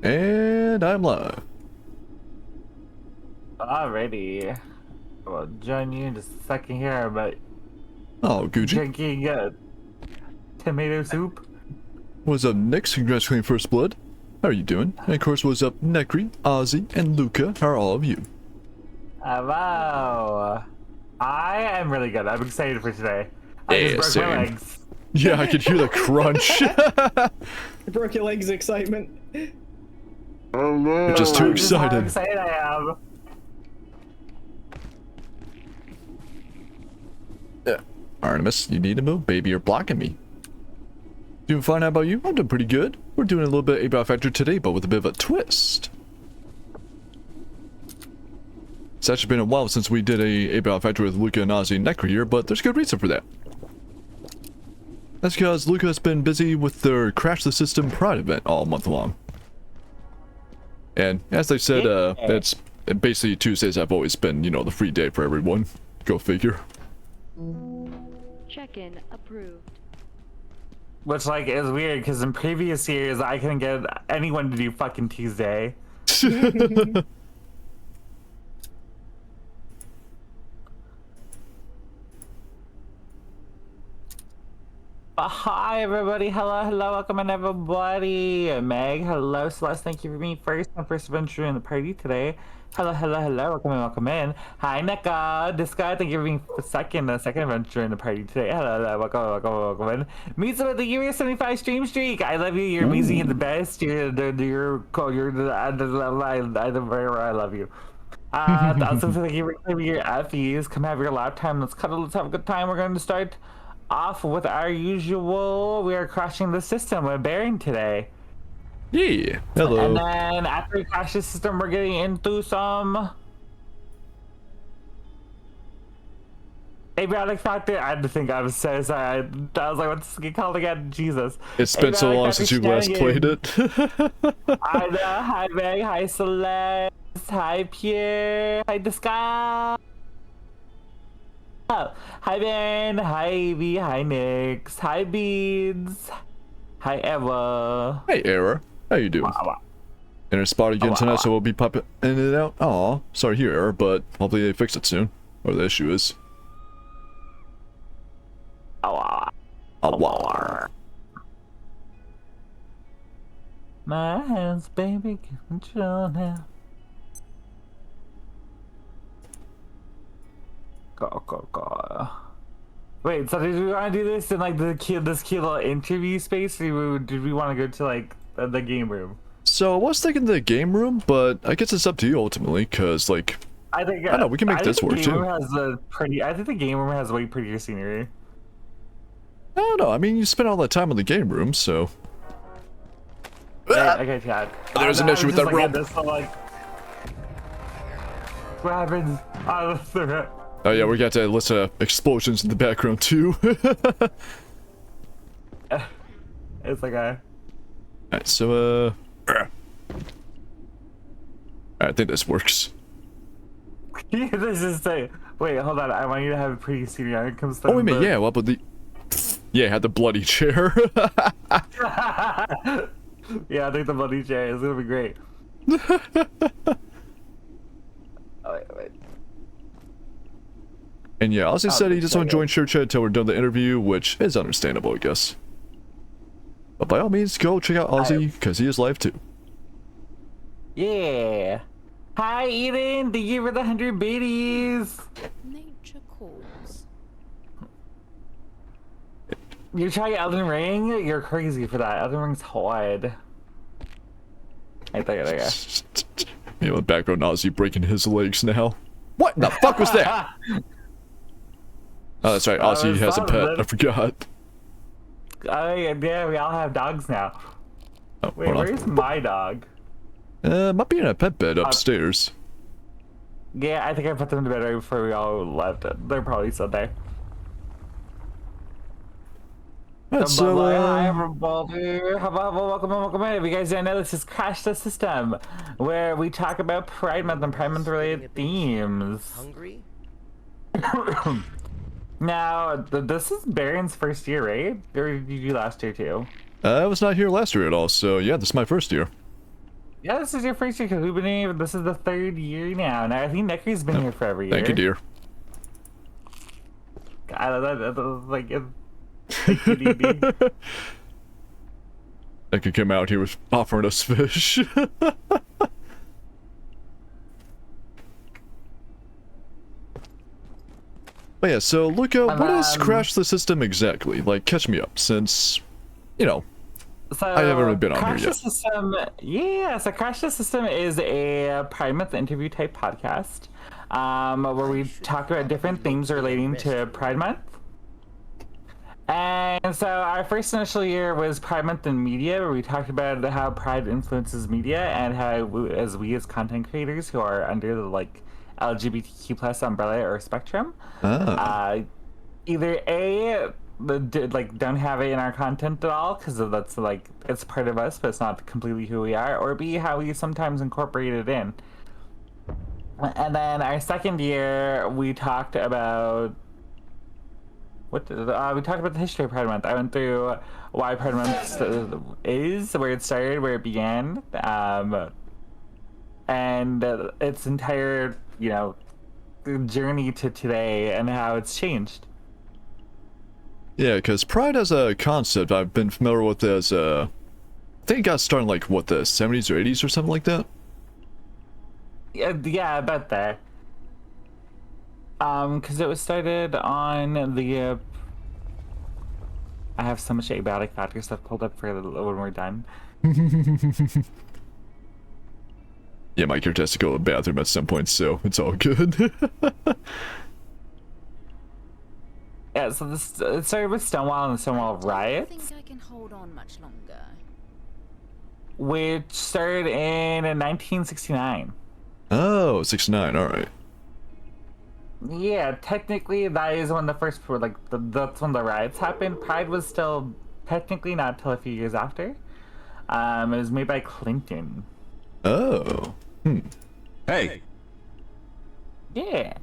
And I'm live. Alrighty. Well, join you in just a second here, but Oh, Gucci. drinking tomato soup. What's up, Nix? Congrats on your first blood. How are you doing? And of course, what's up, Nekri, Ozzy, and Luca? How are all of you? Hello. I am really good. I'm excited for today. I Yeah, just broke my same. legs. Yeah, I could hear the crunch. You broke your legs, excitement. Oh no! You're just too This is how excited. excited I am. Yeah. Artemis, you need to move, baby. You're blocking me. Doing fine. How about you? I'm doing pretty good. We're doing a little bit of Abiotic Factor today, but with a bit of a twist. It's actually been a while since we did a Abiotic Factor with Luca and Ozzy and Nekri here, but there's a good reason for that. That's because Luca's been busy with their Crash the System Pride event all month long. And as they said, it's basically Tuesdays have always been, you know, the free day for everyone. Go figure. Check-in approved. Which, like, is weird because in previous years I couldn't get anyone to do fucking Tuesday. Hi everybody, hello, welcome in everybody. Meg, hello, Celeste, thank you for being first. My first adventure in the party today. Hello, welcome in. Hi Neka, this guy, thank you for being the second adventure in the party today. Hello, welcome in. Meets with the year 75 stream streak. I love you, you're amazing and the best. I love you. Also, thank you for claiming your FEs. Come have your lap time. Let's cuddle. Let's have a good time. We're going to start off with our usual. We are crashing the system with Baron today. Yeah. Hello. And then after we crash the system, we're getting into some Abiotic Factor. I had to think. I was so sorry. I was like, what's it called again? Jesus. It's been so long since you last played it. I know. Hi Meg. Hi Celeste. Hi Pierre. Hi Disca. Oh, hi Ben, hi Evie, hi Nix, hi Beads, hi Eva. Hey, Era. How you doing? In our spot again tonight, so we'll be popping in and out. Aw, sorry here, Era, but hopefully they fix it soon. Or the issue is. My hands, baby, control now. Go. Wait, so did we want to do this in like this cute little interview space, or did we want to go to like the game room? So I was thinking the game room, but I guess it's up to you ultimately, cause like I think I know we can make this work too. I think the game room has way prettier scenery. I don't know. I mean, you spend all that time in the game room, so. Okay, Chad. There's an issue with that rope. What happens? Oh yeah, we got to listen to explosions in the background too. It's like a. Alright, so I think this works. This is say. Wait, hold on. I want you to have a pretty scenery. It comes. Oh wait a minute, yeah. What about the? Yeah, had the bloody chair. Yeah, I think the bloody chair is gonna be great. Oh, wait. And yeah, Ozzy said he just want to join Church Chat until we're done the interview, which is understandable, I guess. But by all means, go check out Ozzy, because he is live too. Yeah. Hi, Eden. Thank you for the 100 biddies. Nature calls. You try Elden Ring? You're crazy for that. Elden Ring's hard. Right there. You know, in the background, Ozzy breaking his legs now. What in the fuck was that? Oh, that's right. Ozzy has a pet. I forgot. Oh, yeah, we all have dogs now. Oh, Wait, where's my dog? Might be in a pet bed upstairs. Yeah, I think I put them to bed right before we all left. They're probably still there. So, hi everybody. Welcome in. If you guys didn't know, this is Crash the System, where we talk about Pride Month and Pride Month related themes. Hungry? Now, this is Baron's first year, right? Or did you do last year too? I was not here last year at all, so yeah, this is my first year. Yeah, this is your first year because we've been here. This is the 3rd year now. And I think Nekri's been here for every year. Thank you, dear. God, like, thank you, DD. I could come out here with offering us fish. But yeah, so Luca, what is Crash the System exactly? Like, catch me up, since, you know, So, I haven't really been on Crash here the System, yeah, so Crash the System is a Pride Month interview type podcast where we talk about different themes relating to Pride Month. And so our first initial year was Pride Month in media, where we talked about how Pride influences media and how we as content creators who are under the like LGBTQ plus umbrella or spectrum, either don't have it in our content at all because that's like it's part of us but it's not completely who we are, or B, how we sometimes incorporate it in. And then our second year we talked about we talked about the history of Pride Month. I went through why Pride Month is, where it started, where it began, and its entire, journey to today and how it's changed. Yeah, because Pride as a concept I've been familiar with as I think it got started in like, what, the 70s or 80s or something like that? Yeah, about that. Because it was started on the... I have so much Abiotic Factor stuff pulled up for when we're done. Yeah, my character has to go to the bathroom at some point, so it's all good. Yeah, so it started with Stonewall and the Stonewall riots. I think I can hold on much longer. Which started in 1969. Oh, 69, alright. Yeah, technically that is when the first, that's when the riots happened. Pride was still technically not till a few years after. It was made by Clinton. Oh. Hey! Yeah.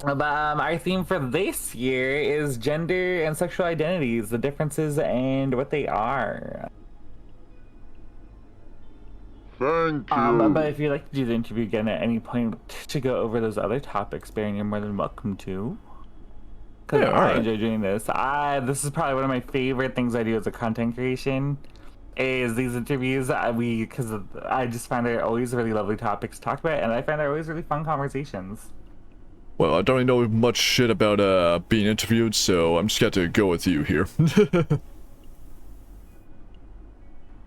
But our theme for this year is gender and sexual identities, the differences and what they are. Thank you. But if you'd like to do the interview again at any point to go over those other topics, Baron, you're more than welcome to. Because Yeah, I alright. enjoy doing this. This is probably one of my favorite things I do as a content creation, is these interviews. Because I just find they're always really lovely topics to talk about, and I find they're always really fun conversations. Well, I don't really know much shit about being interviewed, so I'm just got to go with you here.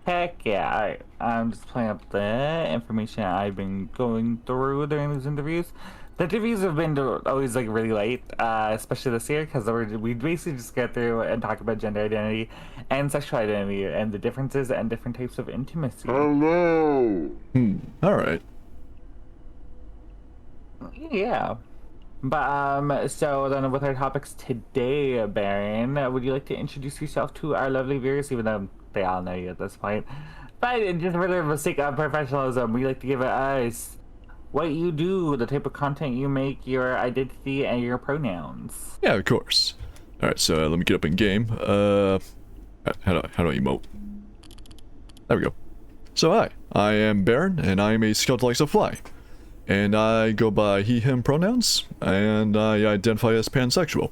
Heck yeah, alright. I'm just pulling up the information I've been going through during these interviews. The interviews have been always like really light, especially this year, because we basically just get through and talk about gender identity and sexual identity and the differences and different types of intimacy. Hello! Alright. Yeah. But so then with our topics today, Baron, would you like to introduce yourself to our lovely viewers, even though they all know you at this point? But just for the sake of professionalism, we like to give us what you do, the type of content you make, your identity, and your pronouns. Yeah, of course. Alright, so let me get up in game. How do I emote? There we go. So hi, I am Baron, and I am a scout that likes to fly. And I go by he, him pronouns, and I identify as pansexual.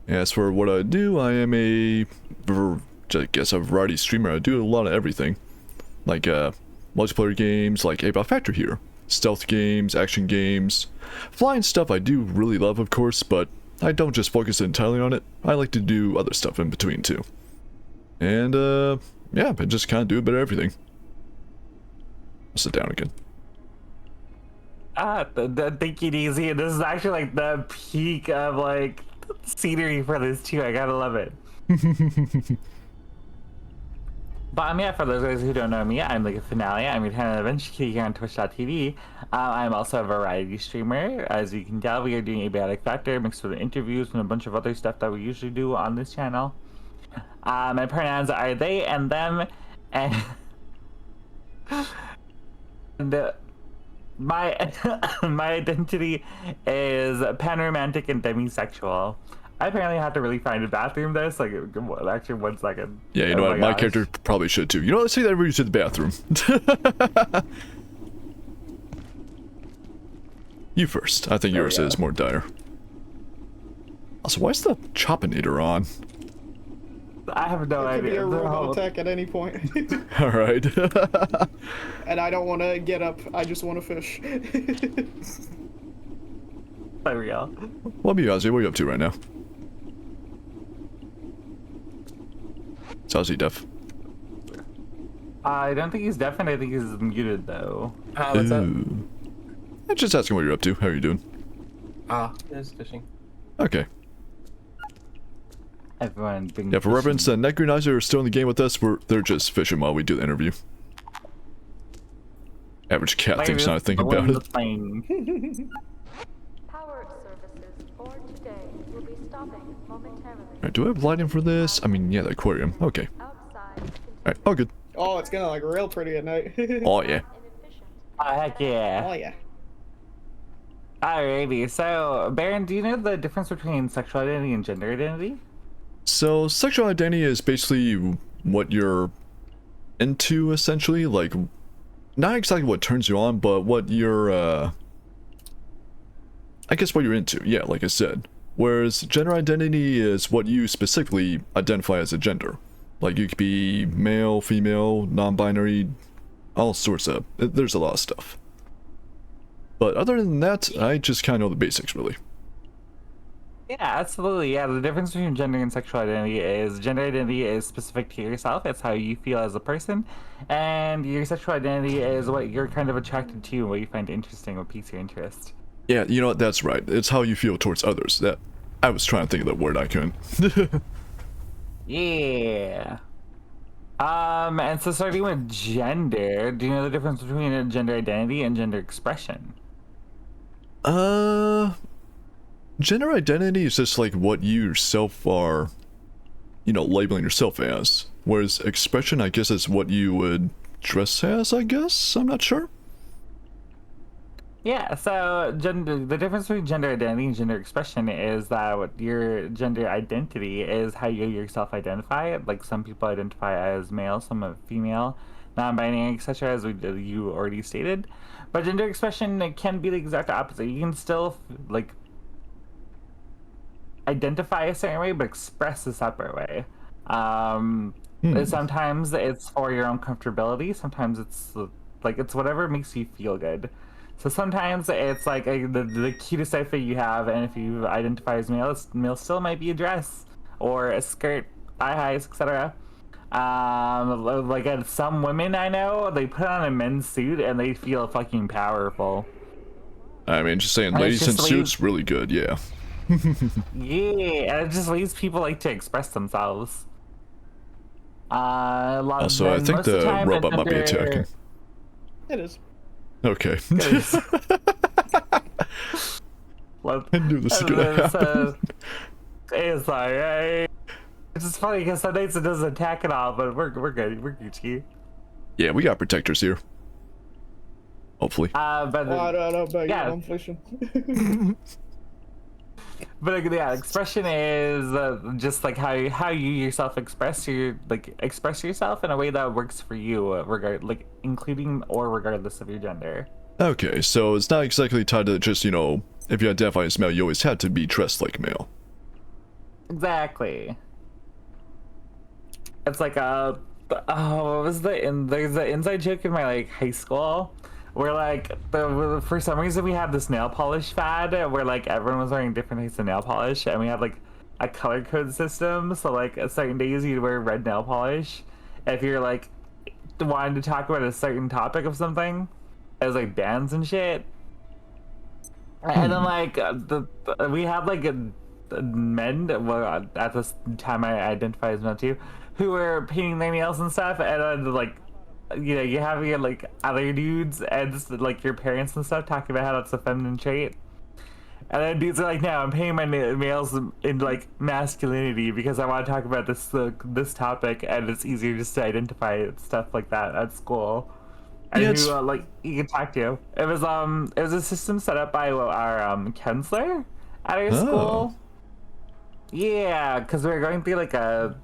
As for what I do, I am a variety streamer. I do a lot of everything. Like, multiplayer games like Abiotic Factor here. Stealth games, action games. Flying stuff I do really love, of course, but I don't just focus entirely on it. I like to do other stuff in between, too. And, yeah, I just kind of do a bit of everything. I'll sit down again. Take it easy. This is actually like the peak of like scenery for this too. I gotta love it. But yeah, for those guys who don't know me, I'm like a finale. I'm your kind of adventure kitty here on Twitch.tv. I'm also a variety streamer. As you can tell, we are doing Abiotic Factor mixed with interviews and a bunch of other stuff that we usually do on this channel. My pronouns are they and them, and my my identity is panromantic and demisexual. I apparently have to really find a bathroom though, so actually 1 second. Yeah, you know Oh what? My gosh. character probably should too. You know, let's say that everybody to the bathroom. You first. I think yours is more dire. Also, why is the Choppinator on? I have no It could be idea. a The robot whole- attack at any point. Alright. And I don't want to get up. I just want to fish. There we go. What about you, Ozzy? What are you up to right now? Is Ozzy deaf? I don't think he's deaf, and I think he's muted though. What's up? Ooh. I'm just asking what you're up to. How are you doing? Just fishing. Okay. Everyone being Yeah, for reference, Nekri and Ozzy are still in the game with us. They're just fishing while we do the interview. Average cat thinks not thinking about it. Power services for today will be stopping momentarily. Alright, do I have lighting for this? I mean, yeah, the aquarium. Okay. Outside, Alright, all good. Oh, it's gonna like real pretty at night. Oh, yeah. inefficient. Oh, heck yeah. Oh yeah. Alrighty, so Baron, do you know the difference between sexual identity and gender identity? So, sexual identity is basically what you're into, essentially. Like, not exactly what turns you on, but what you're, I guess what you're into. Yeah, like I said. Whereas gender identity is what you specifically identify as a gender. Like, you could be male, female, non-binary, all sorts of... There's a lot of stuff. But other than that, I just kind of know the basics, really. Yeah, absolutely. Yeah, the difference between gender and sexual identity is gender identity is specific to yourself. It's how you feel as a person. And your sexual identity is what you're kind of attracted to, what you find interesting, what piques your interest. Yeah, you know what? That's right. It's how you feel towards others. That I was trying to think of that word, I couldn't. Yeah. And so starting with gender, do you know the difference between a gender identity and gender expression? Gender identity is just like what you yourself are, you know, labeling yourself as. Whereas expression, I guess, is what you would dress as, I guess? I'm not sure. Yeah, so the difference between gender identity and gender expression is that what your gender identity is how you yourself identify. Like some people identify as male, some as female, non-binary, etc., as you already stated. But gender expression, it can be the exact opposite. You can still like identify a certain way, but express a separate way. Sometimes it's for your own comfortability. Sometimes it's like it's whatever makes you feel good. So sometimes it's like the cutest outfit you have, and if you identify as male still might be a dress or a skirt, thigh highs, etc. Like some women I know, they put on a men's suit and they feel fucking powerful. I mean, just saying, And it's ladies in just suits, really good, yeah. Yeah, and it just leaves people like to express themselves. A lot Also, I of think most of the time robot might be gender- attacking. It is. Okay. Well, I knew this was gonna happen. It's alright. It's just funny because some nights it doesn't attack at all, but we're good. We're Gucci. Yeah, we got protectors here. Hopefully. But Oh, I don't know about Yeah. you. I'm fishing. yeah, expression is just like how you yourself express yourself in a way that works for you, including or regardless of your gender. Okay, so it's not exactly tied to just, you know, if you identify as male, you always had to be dressed like male. Exactly. It's like what was there's an inside joke in my like high school where like for some reason we had this nail polish fad where like everyone was wearing different types of nail polish, and we had like a color code system, so like certain days you'd wear red nail polish if you're like wanting to talk about a certain topic of something. It was like bands and shit. And then like we had like men, well, at this time I identify as men too, who were painting their nails and stuff, and then like, you know, you have your like other dudes and just, like your parents and stuff talking about how that's a feminine trait, and then dudes are like, no, I'm painting my nails in like masculinity because I want to talk about this topic, and it's easier just to identify stuff like that at school. And Yeah, who like you can talk to. It was a system set up by our counselor at our school. Yeah, because we were going through like a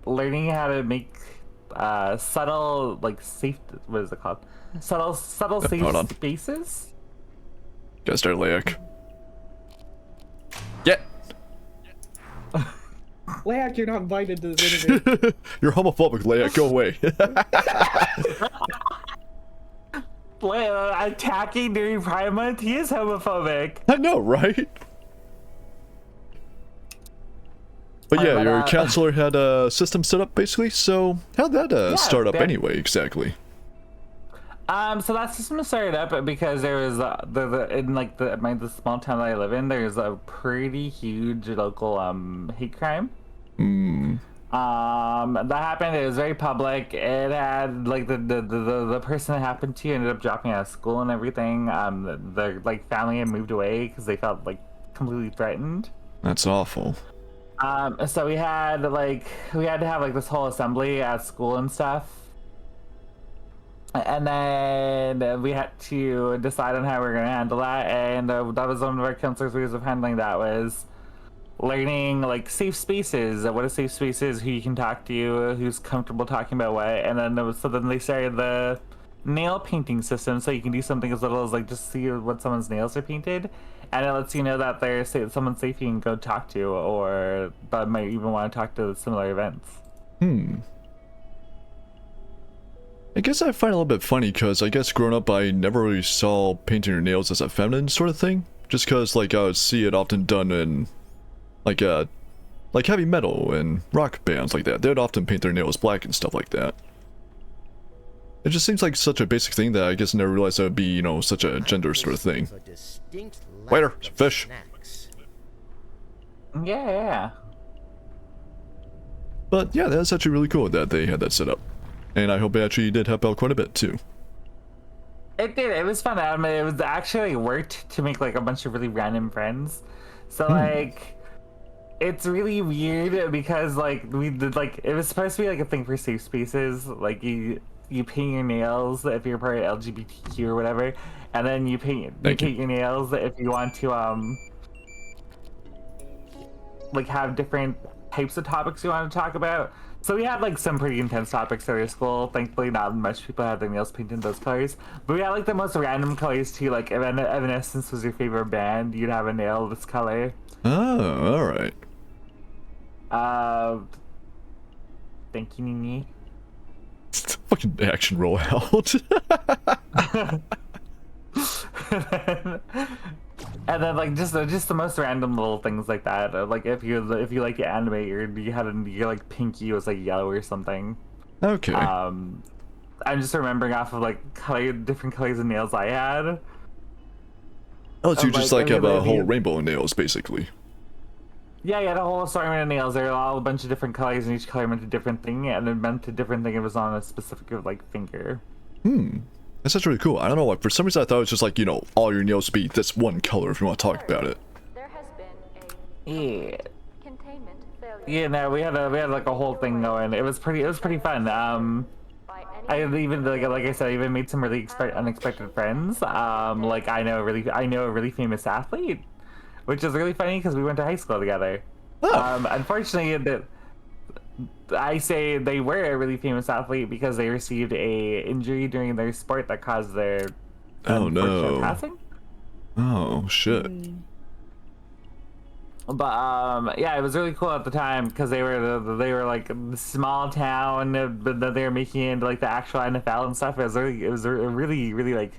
learning how to make subtle like safe. What is it called? Subtle safe hold on. spaces. Gotta start Layak. Get. Layak, you're not invited to this interview. You're homophobic, Layak. Go away. Attacking during Pride Month, he is homophobic. I know, right? But yeah, but, your counselor had a system set up basically. So how'd that start up that- anyway? Exactly. So that system started up because there was in like the small town that I live in, there's a pretty huge local hate crime. That happened. It was very public. It had like the person it happened to ended up dropping out of school and everything. Their like family had moved away because they felt like completely threatened. That's awful. So we had to have like this whole assembly at school and stuff. And then we had to decide on how we were going to handle that, and that was one of our counselor's ways of handling that was learning like safe spaces, what a safe space is, who you can talk to, who's comfortable talking about what, and then then they started the nail painting system, so you can do something as little as like just see what someone's nails are painted, and it lets you know that they're someone safe you can go talk to, or that might even want to talk to similar events. I guess I find it a little bit funny because I guess growing up I never really saw painting your nails as a feminine sort of thing. Just because like I would see it often done in like heavy metal and rock bands like that. They would often paint their nails black and stuff like that. It just seems like such a basic thing that I guess I never realized that would be, you know, such a gender sort of thing. Waiter, fish. Yeah. But yeah, that's actually really cool that they had that set up. And I hope it actually did help out quite a bit too. It did. It was fun. It was actually worked to make like a bunch of really random friends. So like, it's really weird because like we did like it was supposed to be like a thing for safe spaces. Like you paint your nails if you're part of LGBTQ or whatever, and then you paint your nails if you want to like have different types of topics you want to talk about. So we had like some pretty intense topics at our school. Thankfully, not much people had their nails painted those colors. But we had like the most random colors too. Like if Evanescence was your favorite band, you'd have a nail this color. Oh, all right. Thank you, Nini. Fucking action roll out. And then like just the most random little things like that. Like if you like to animate, your like pinky was like yellow or something. Okay. I'm just remembering off of like different colors of nails I had. Oh, so you just like have a whole you- rainbow of nails, basically. Yeah, you had a whole assortment of nails. There were all a bunch of different colors, and each color meant a different thing, and it meant a different thing. It was on a specific like finger. That's actually really cool. I don't know, like for some reason I thought it was just like, you know, all your nails be this one color if you want to talk about it. There has been Yeah. a containment failure. Yeah, no, we had like a whole thing going. It was pretty fun. By any I even like I said, I even made some really unexpected friends. Like I know a really famous athlete, which is really funny because we went to high school together. Oh. Unfortunately, I say they were a really famous athlete because they received a injury during their sport that caused their Oh unfortunate no. passing. Oh shit. But yeah, it was really cool at the time because they were like the small town, but then they were making it into like the actual NFL and stuff. It was a really like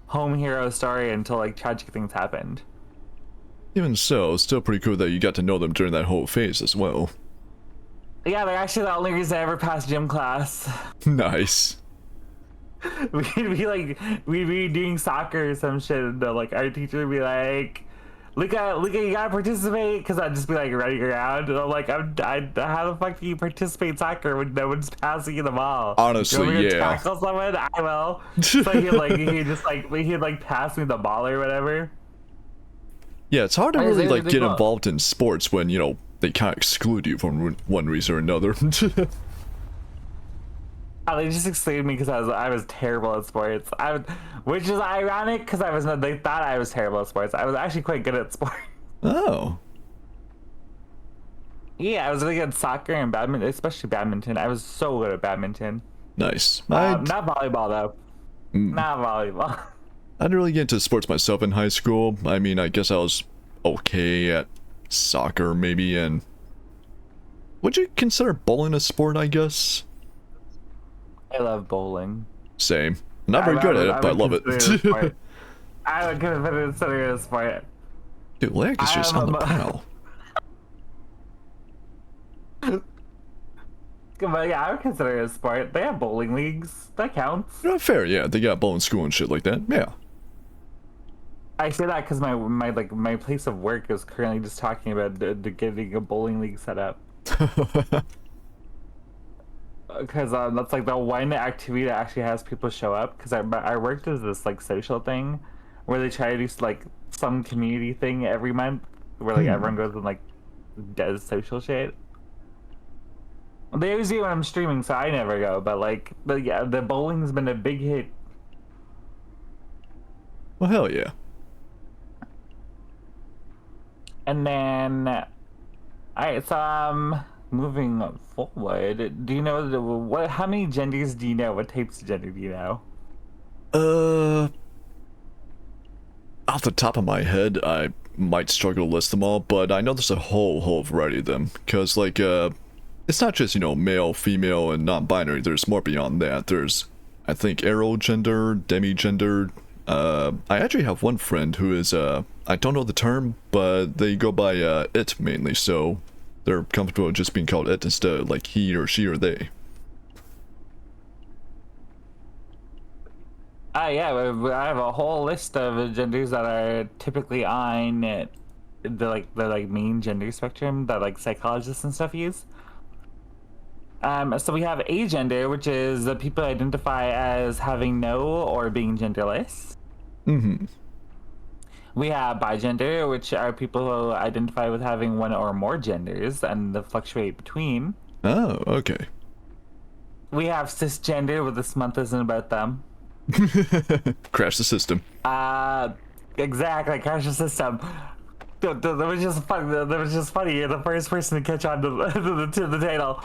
home hero story until like tragic things happened. Even so, it's still pretty cool that you got to know them during that whole phase as well. Yeah, they're actually the only reason I ever passed gym class. Nice. We'd be doing soccer or some shit, and like our teacher would be like, Luca, you gotta participate, because I'd just be like running around, and I'm like, how the fuck do you participate in soccer when no one's passing you the ball? Honestly, you want me to yeah. tackle someone? I will. So he'd pass me the ball or whatever. Yeah, it's hard to Why is really like everything get wrong? involved in sports when, you know, they can't exclude you from one reason or another. Oh, they just excluded me because I was terrible at sports. Which is ironic because they thought I was terrible at sports. I was actually quite good at sports. Oh. Yeah, I was really good at soccer and badminton, especially badminton. I was so good at badminton. Nice. Not volleyball though. Mm. Not volleyball. I didn't really get into sports myself in high school. I mean, I guess I was okay at soccer, maybe, and... Would you consider bowling a sport, I guess? I love bowling. Same. Not very good at it, but I love it. I would consider it a sport. Dude, lag is just on the prowl. But yeah, I would consider it a sport. They have bowling leagues. That counts. Fair, yeah. They got bowling school and shit like that. Yeah. I say that because my place of work is currently just talking about getting a bowling league set up. Because that's like the one activity that actually has people show up. Because our work does this like social thing, where they try to do like some community thing every month, where like everyone goes and like does social shit. They always do it when I'm streaming, so I never go. But yeah, the bowling's been a big hit. Well, hell yeah. And then, alright, so moving forward, do you know how many genders do you know? What types of gender do you know? Off the top of my head, I might struggle to list them all, but I know there's a whole variety of them. Because, like, it's not just, male, female, and non-binary. There's more beyond that. There's, I think, arogender, demigender. I actually have one friend who is, I don't know the term, but they go by, it mainly, so they're comfortable with just being called it instead of, like, he or she or they. Yeah, I have a whole list of genders that are typically on the main gender spectrum that like psychologists and stuff use. So we have agender, which is the people identify as having no or being genderless. Mm-hmm. We have bigender, which are people who identify with having one or more genders and they fluctuate between. Oh, okay. We have cisgender, but this month isn't about them. Crash the system. Exactly, crash the system. That was just fun. That was just funny. You're the first person to catch on to the title.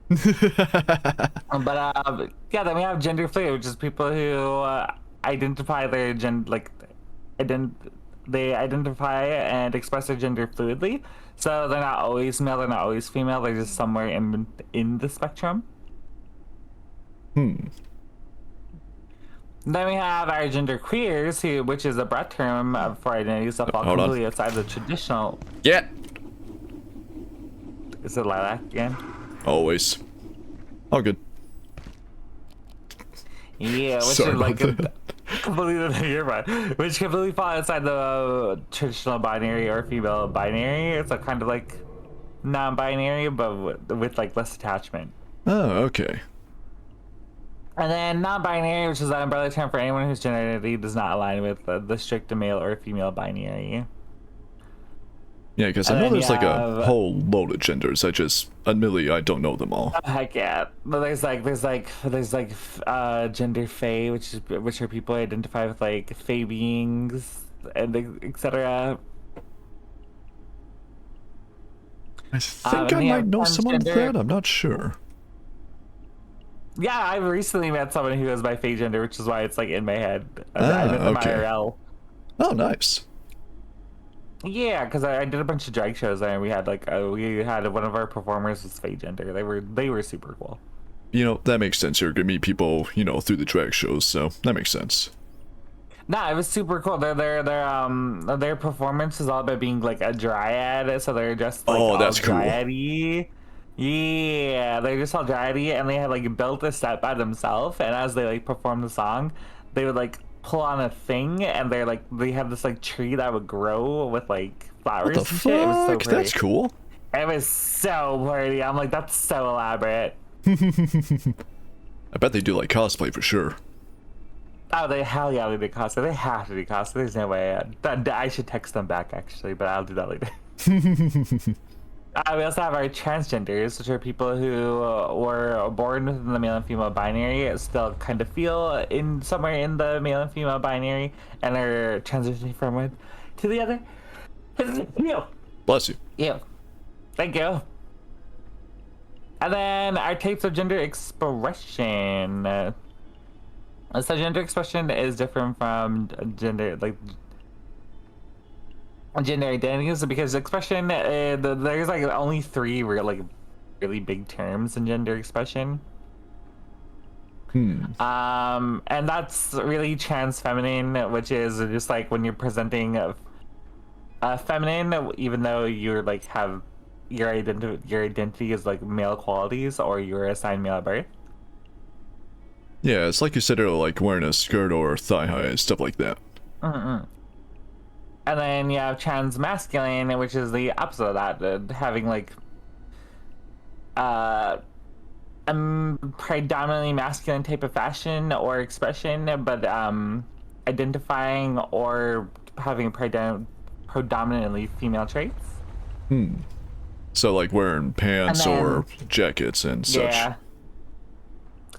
But yeah, then we have gender fluid, which is people who identify their they identify and express their gender fluidly. So they're not always male, they're not always female. They're just somewhere in the spectrum. Then we have our gender queers, which is a broad term for identities that fall completely outside the traditional. Yeah. Is it lilac again? Always. All good. Yeah, which Sorry is like about that. completely you're right. Which completely fall outside the traditional binary or female binary. It's a kind of like non-binary, but with like less attachment. Oh, okay. And then non-binary, which is an umbrella term for anyone whose gender identity does not align with the strict male or female binary. Yeah, because I know there's like a whole load of genders. Admittedly, I don't know them all. Heck yeah! But there's gender fae, which are people who identify with like fae beings and etc. I think I might know someone with that. I'm not sure. Yeah, I recently met someone who was by fae gender, which is why it's like in my head. I met them IRL. Oh, nice. Yeah, because I did a bunch of drag shows and we had one of our performers was fae gender. They were super cool. That makes sense. You're gonna meet people, through the drag shows, so that makes sense. Nah, it was super cool. Their performance is all about being like a dryad, so they're just like all that's cool. dryad-y. Yeah, they're just all dryad-y, and they had like built a set by themselves, and as they like perform the song, they would like pull on a thing, and they had this like tree that would grow with like flowers What the and shit. It was so fuck? pretty. That's cool. It was so pretty. I'm like, that's so elaborate. I bet they do like cosplay for sure. Oh, hell yeah, they did cosplay. They have to do cosplay. There's no way. I should text them back actually, but I'll do that later. We also have our transgenders, which are people who were born within the male and female binary, still kind of feel somewhere in the male and female binary, and are transitioning from one to the other. Bless you. Yeah. Thank you. And then our types of gender expression. So gender expression is different from gender gender identities because expression there's like only three really big terms in gender expression. And that's really trans feminine, which is just like when you're presenting feminine, even though you're like have your identity is like male qualities or you're assigned male at birth. Yeah, it's like you said earlier, like wearing a skirt or thigh high, stuff like that. And then you have trans masculine, which is the opposite of that, having like predominantly masculine type of fashion or expression, but identifying or having predominantly female traits. So like wearing pants And then- or jackets and such.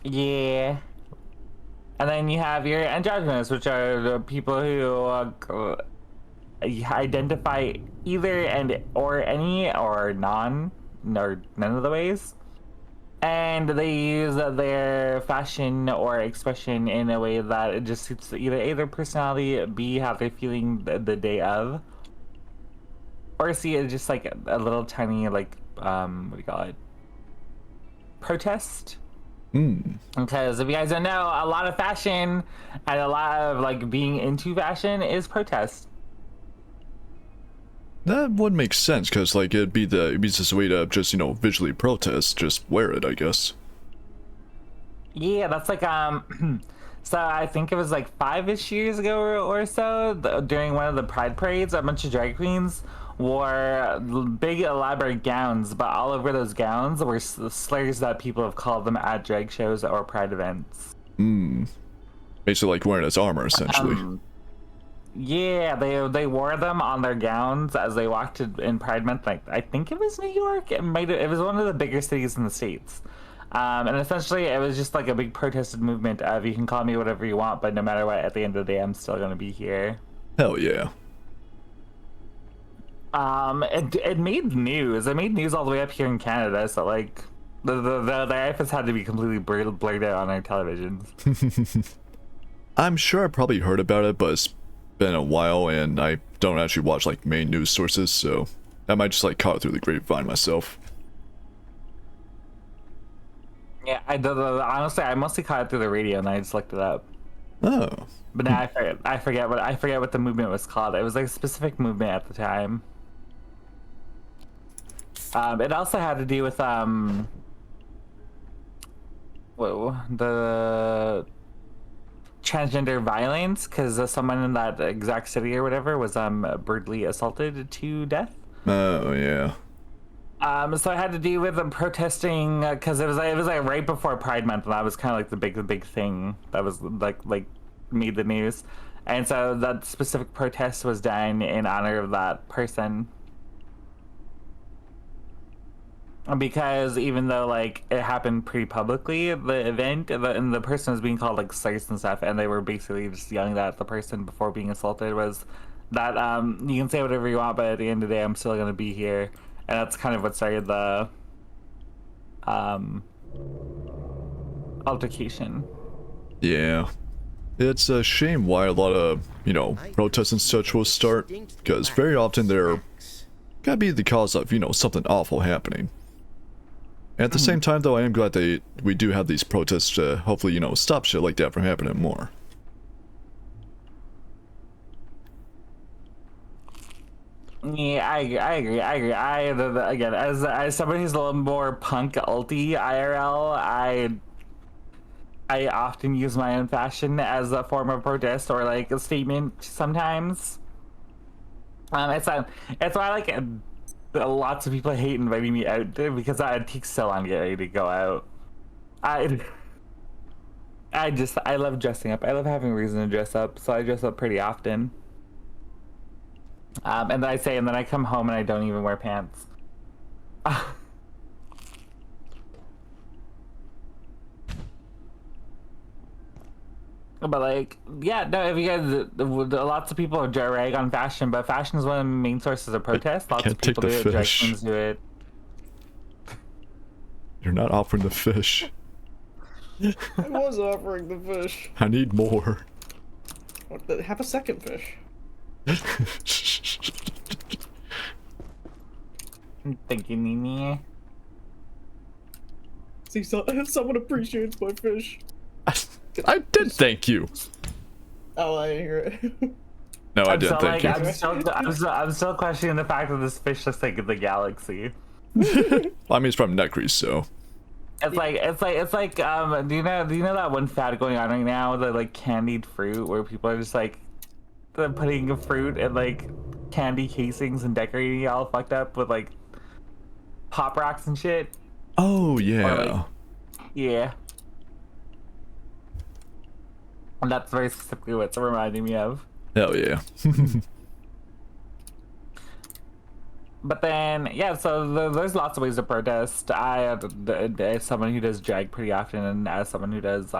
Yeah. And then you have your androgynous, which are the people who identify either and or any or none or none of the ways, and they use their fashion or expression in a way that it just suits either A, their personality, B, how they're feeling the day of, or C, it's just like a little tiny like what do you call it, protest. Because if you guys don't know, a lot of fashion and a lot of like being into fashion is protest. That would make sense, because like it'd be just a way to just, you know, visually protest, just wear it, I guess. Yeah, that's like so I think it was like 5-ish years ago or so, during one of the pride parades, a bunch of drag queens wore big elaborate gowns, but all over those gowns were slurs that people have called them at drag shows or pride events. Basically like wearing its armor, essentially. Yeah, they wore them on their gowns as they walked in Pride Month. Like I think it was New York. It was one of the bigger cities in the States. And essentially it was just like a big protested movement of you can call me whatever you want, but no matter what, at the end of the day, I'm still gonna be here. Hell yeah. It made news. It made news all the way up here in Canada. So like the outfits had to be completely blurred out on our televisions. I'm sure I probably heard about it, but it's been a while and I don't actually watch like main news sources, so I might just like caught it through the grapevine myself. Yeah, honestly, I mostly caught it through the radio and I just looked it up. Oh. But now I forget what the movement was called. It was like a specific movement at the time. It also had to do with the transgender violence, because someone in that exact city or whatever was brutally assaulted to death. Oh yeah. So it had to do with them protesting because it was like right before Pride Month, and that was kind of like the big thing that was like made the news, and so that specific protest was done in honor of that person. Because even though like it happened pretty publicly, the event and the person was being called like slurs and stuff, and they were basically just yelling at the person before being assaulted was that you can say whatever you want, but at the end of the day, I'm still gonna be here, and that's kind of what started the altercation. Yeah. It's a shame why a lot of, you know, protests and such will start, because very often they're gotta be the cause of, you know, something awful happening. At the same time, though, I am glad that we do have these protests to hopefully, you know, stop shit like that from happening more. Yeah, I agree. Again, as somebody who's a little more punk ulty IRL, I often use my own fashion as a form of protest or like a statement sometimes. It's why like lots of people hate inviting me out because it takes so long to get ready to go out. I love dressing up. I love having a reason to dress up, so I dress up pretty often. And then I come home and I don't even wear pants. But like, yeah, no, if you guys, lots of people rag on fashion, but fashion is one of the main sources of protest. Lots Can't of people take do the it, drag fish. queens do it. You're not offering the fish. I was offering the fish. I need more. Have a second fish. Thank you, Nini. See, someone appreciates my fish. I did thank you. Oh, I didn't hear it. No, I didn't thank you. I'm still questioning the fact that this fish looks like the galaxy. Well, I mean, it's from Nekri, so. It's like do you know that one fad going on right now, the like candied fruit, where people are just like they're putting a fruit in like candy casings and decorating it all fucked up with like pop rocks and shit. Oh, yeah. Like, yeah. And that's very specifically what's reminding me of. Hell yeah. But then, yeah, so there's lots of ways to protest. As someone who does drag pretty often, and as someone who does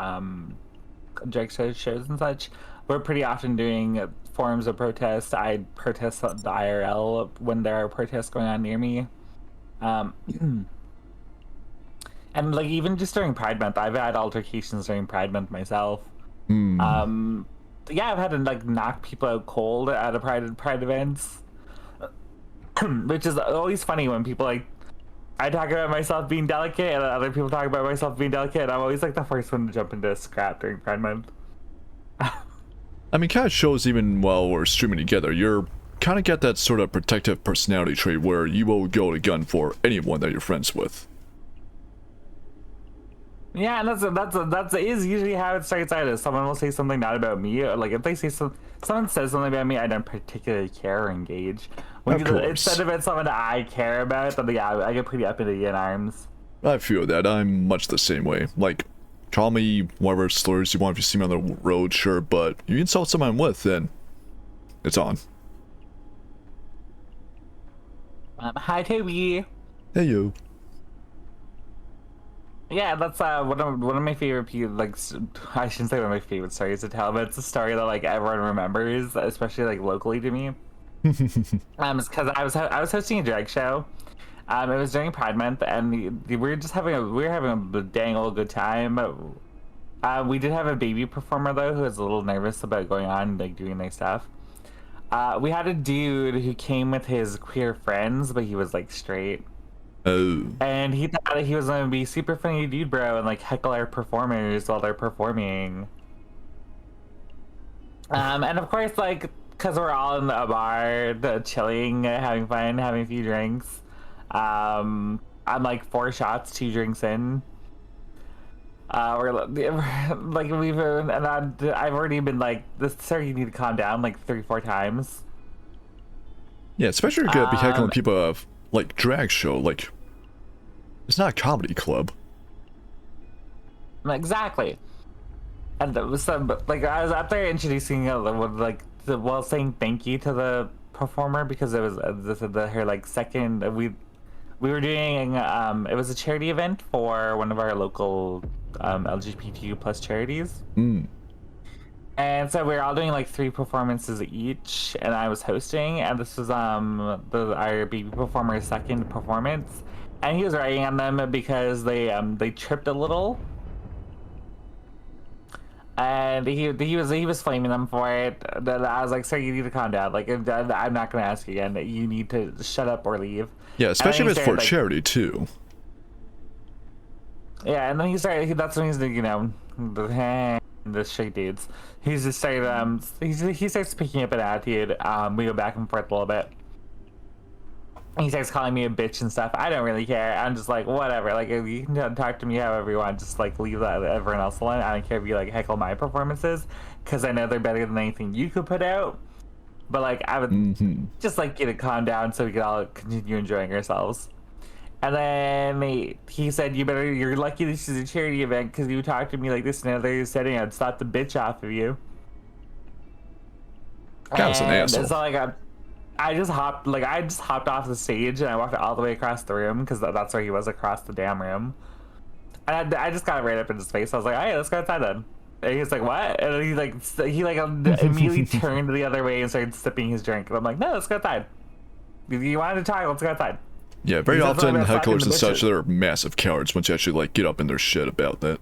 drag shows and such, we're pretty often doing forms of protest. I protest the IRL when there are protests going on near me. And like even just during Pride Month, I've had altercations during Pride Month myself. Yeah, I've had to like knock people out cold at a Pride events. Which is always funny when people like I talk about myself being delicate and other people talk about myself being delicate, and I'm always like the first one to jump into a scrap during Pride Month. I mean, kind of shows even while we're streaming together, you're kind of get that sort of protective personality trait where you will go to gun for anyone that you're friends with. Yeah, and that's is usually how it starts out. Is someone will say something not about me, or like if they say someone says something about me, I don't particularly care or engage. Of course. Instead of it's someone that I care about, then yeah, I get pretty up into in arms. I feel that. I'm much the same way. Like, call me whatever slurs you want if you see me on the road, sure, but you insult someone I'm with, then it's on. Hi, Toby. Hey, yo. Yeah, that's one of my favorite I shouldn't say one of my favorite stories to tell, but it's a story that like everyone remembers, especially like locally to me. It's because I was hosting a drag show. It was during Pride Month, and we were having a dang old good time. We did have a baby performer though who was a little nervous about going on and like doing their stuff. We had a dude who came with his queer friends, but he was like straight. Oh. And he thought he was gonna be super funny dude bro and like heckle our performers while they're performing. And of course, like, because we're all in a bar, chilling, having fun, having a few drinks. I'm like 4 shots, 2 drinks in. I've already been like, sir, you need to calm down like 3-4 times. Yeah, especially if you're gonna be heckling people of like drag show, like it's not a comedy club. Exactly. And it was like I was out there introducing while saying thank you to the performer because it was her like second we were doing it was a charity event for one of our local LGBTQ plus charities. And so we were all doing like 3 performances each, and I was hosting, and this was our baby performer's second performance, and he was writing on them because they tripped a little, and he was flaming them for it. Then I was like, sir, you need to calm down. Like, I'm not gonna ask you again. You need to shut up or leave. Yeah, especially if it's for like, charity too. Yeah, and then that's when he's the straight dudes. He's just started he starts picking up an attitude. We go back and forth a little bit. He starts calling me a bitch and stuff. I don't really care. I'm just like, whatever. Like, you can talk to me however you want. Just like leave everyone else alone. I don't care if you like heckle my performances, because I know they're better than anything you could put out. But like, I would just like you to calm down so we can all continue enjoying ourselves. And then he said, you're lucky this is a charity event because you talked to me like this in another setting, I'd slap the bitch off of you. That was an asshole. So like I just hopped off the stage and I walked all the way across the room because that's where he was, across the damn room. And I just got right up in his face. I was like, hey, let's go outside then. And he was like, what? And he immediately turned the other way and started sipping his drink. And I'm like, no, let's go outside. You wanted to talk, let's go outside. Yeah, very He's often definitely gonna slap hecklers in and the such, bitches. they're massive cowards once you actually like get up in their shit about that.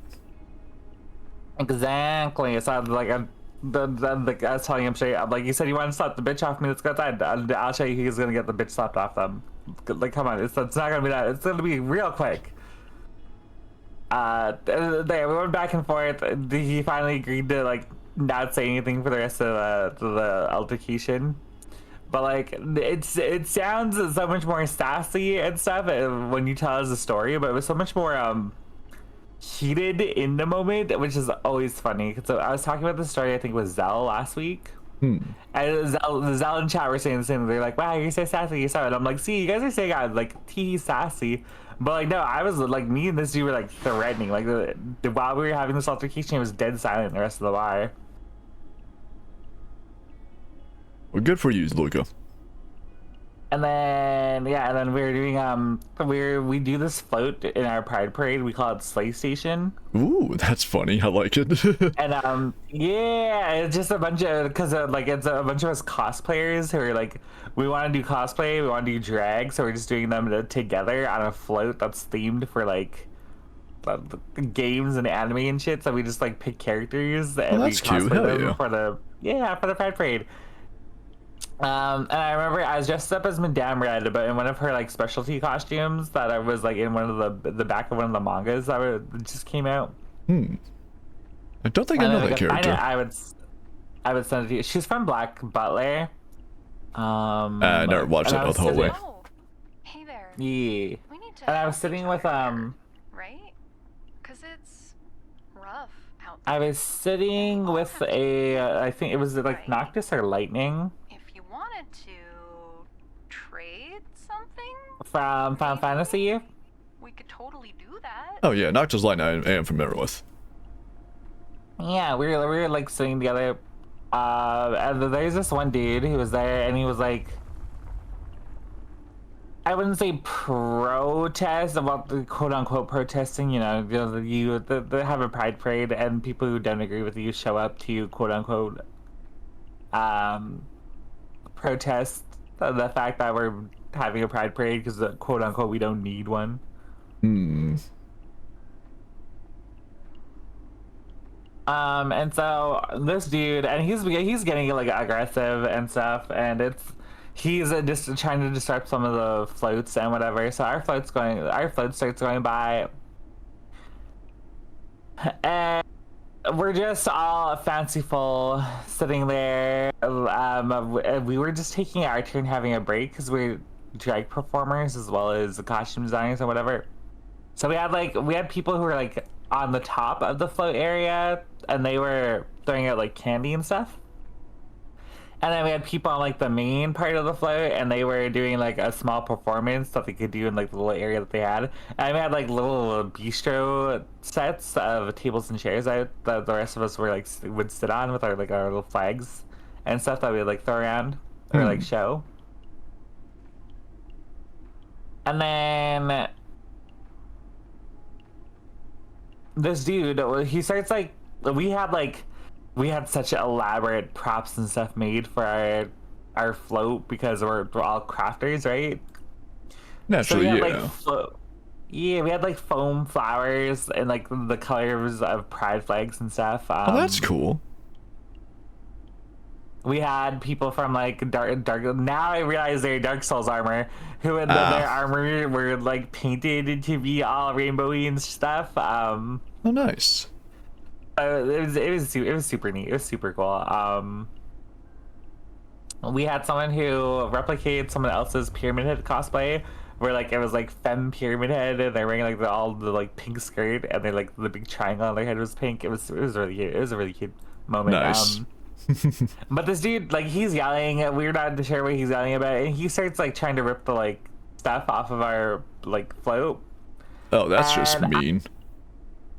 Exactly. So I'm like, I was telling him straight. I'm like, you said you want to slap the bitch off me. Let's go outside. I'll show you he's gonna get the bitch slapped off them. Like, come on. It's not gonna be that. It's gonna be real quick. There, we went back and forth. He finally agreed to like not say anything for the rest of the altercation. But like, it sounds so much more sassy and stuff when you tell us the story. But it was so much more heated in the moment, which is always funny. So I was talking about this story, I think it was Zell last week. And Zell and chat were saying the same thing. They're like, wow, you're so sassy, you're so. And I'm like, see, you guys are saying I'm like sassy. But like, no, I was like, me and this dude were like threatening. Like, while we were having this altercation, it was dead silent the rest of the bar. Well, good for you, Luca. And then yeah, and then we were doing we do this float in our Pride Parade. We call it Slay Station. Ooh, that's funny. I like it. And yeah, it's just a bunch of like it's a bunch of us cosplayers who are like, we want to do cosplay, we want to do drag, so we're just doing them together on a float that's themed for like games and anime and shit. So we just like pick characters and we that's cute. cosplay Hell them yeah. for the Pride Parade. And I remember I was dressed up as Madame Red, but in one of her like specialty costumes that I was like in one of the back of one of the mangas that just came out. I don't think I know that character. I would send it to you. She's from Black Butler. I never watched that the whole way. Oh, hey there. Yeah. We need to And I was help sitting each with other here, right? Cause it's rough out there. I was sitting with I think it was like Noctis or Lightning If you wanted to trade something, from Final Fantasy. we could totally do that. Oh yeah, Noctis Line I am familiar with. Yeah, we were like sitting together. And there's this one dude who was there, and he was like, I wouldn't say protest about the quote unquote protesting, you have a pride parade, and people who don't agree with you show up to quote unquote protest the fact that we're having a pride parade because quote unquote we don't need one. And so this dude, and he's getting like aggressive and stuff, and he's just trying to disrupt some of the floats and whatever. So our float starts going by, and we're just all fanciful sitting there. We were just taking our turn having a break because we're drag performers as well as the costume designers and whatever. So we had people who were like on the top of the float area, and they were throwing out like candy and stuff. And then we had people on like the main part of the float, and they were doing like a small performance that they could do in like the little area that they had. And we had like little bistro sets of tables and chairs out that the rest of us would sit on with our little flags and stuff that we would like throw around or like show. And then this dude, he starts like, we had such elaborate props and stuff made for our float because we're all crafters, right? Naturally, so we yeah. had, we had like foam flowers and like the colors of pride flags and stuff. Oh, that's cool. We had people from like dark. Now I realize they're Dark Souls armor, who in their armor were like painted to be all rainbowy and stuff. Oh, nice. It was super neat. It was super cool. We had someone who replicated someone else's Pyramid Head cosplay, where like it was like femme Pyramid Head, and they're wearing like all the like pink skirt, and they like the big triangle on their head was pink. It was really cute. It was a really cute moment. Nice. But this dude, like, he's yelling. We're not sure what he's yelling about, and he starts like trying to rip the like stuff off of our like float. Oh, that's just mean.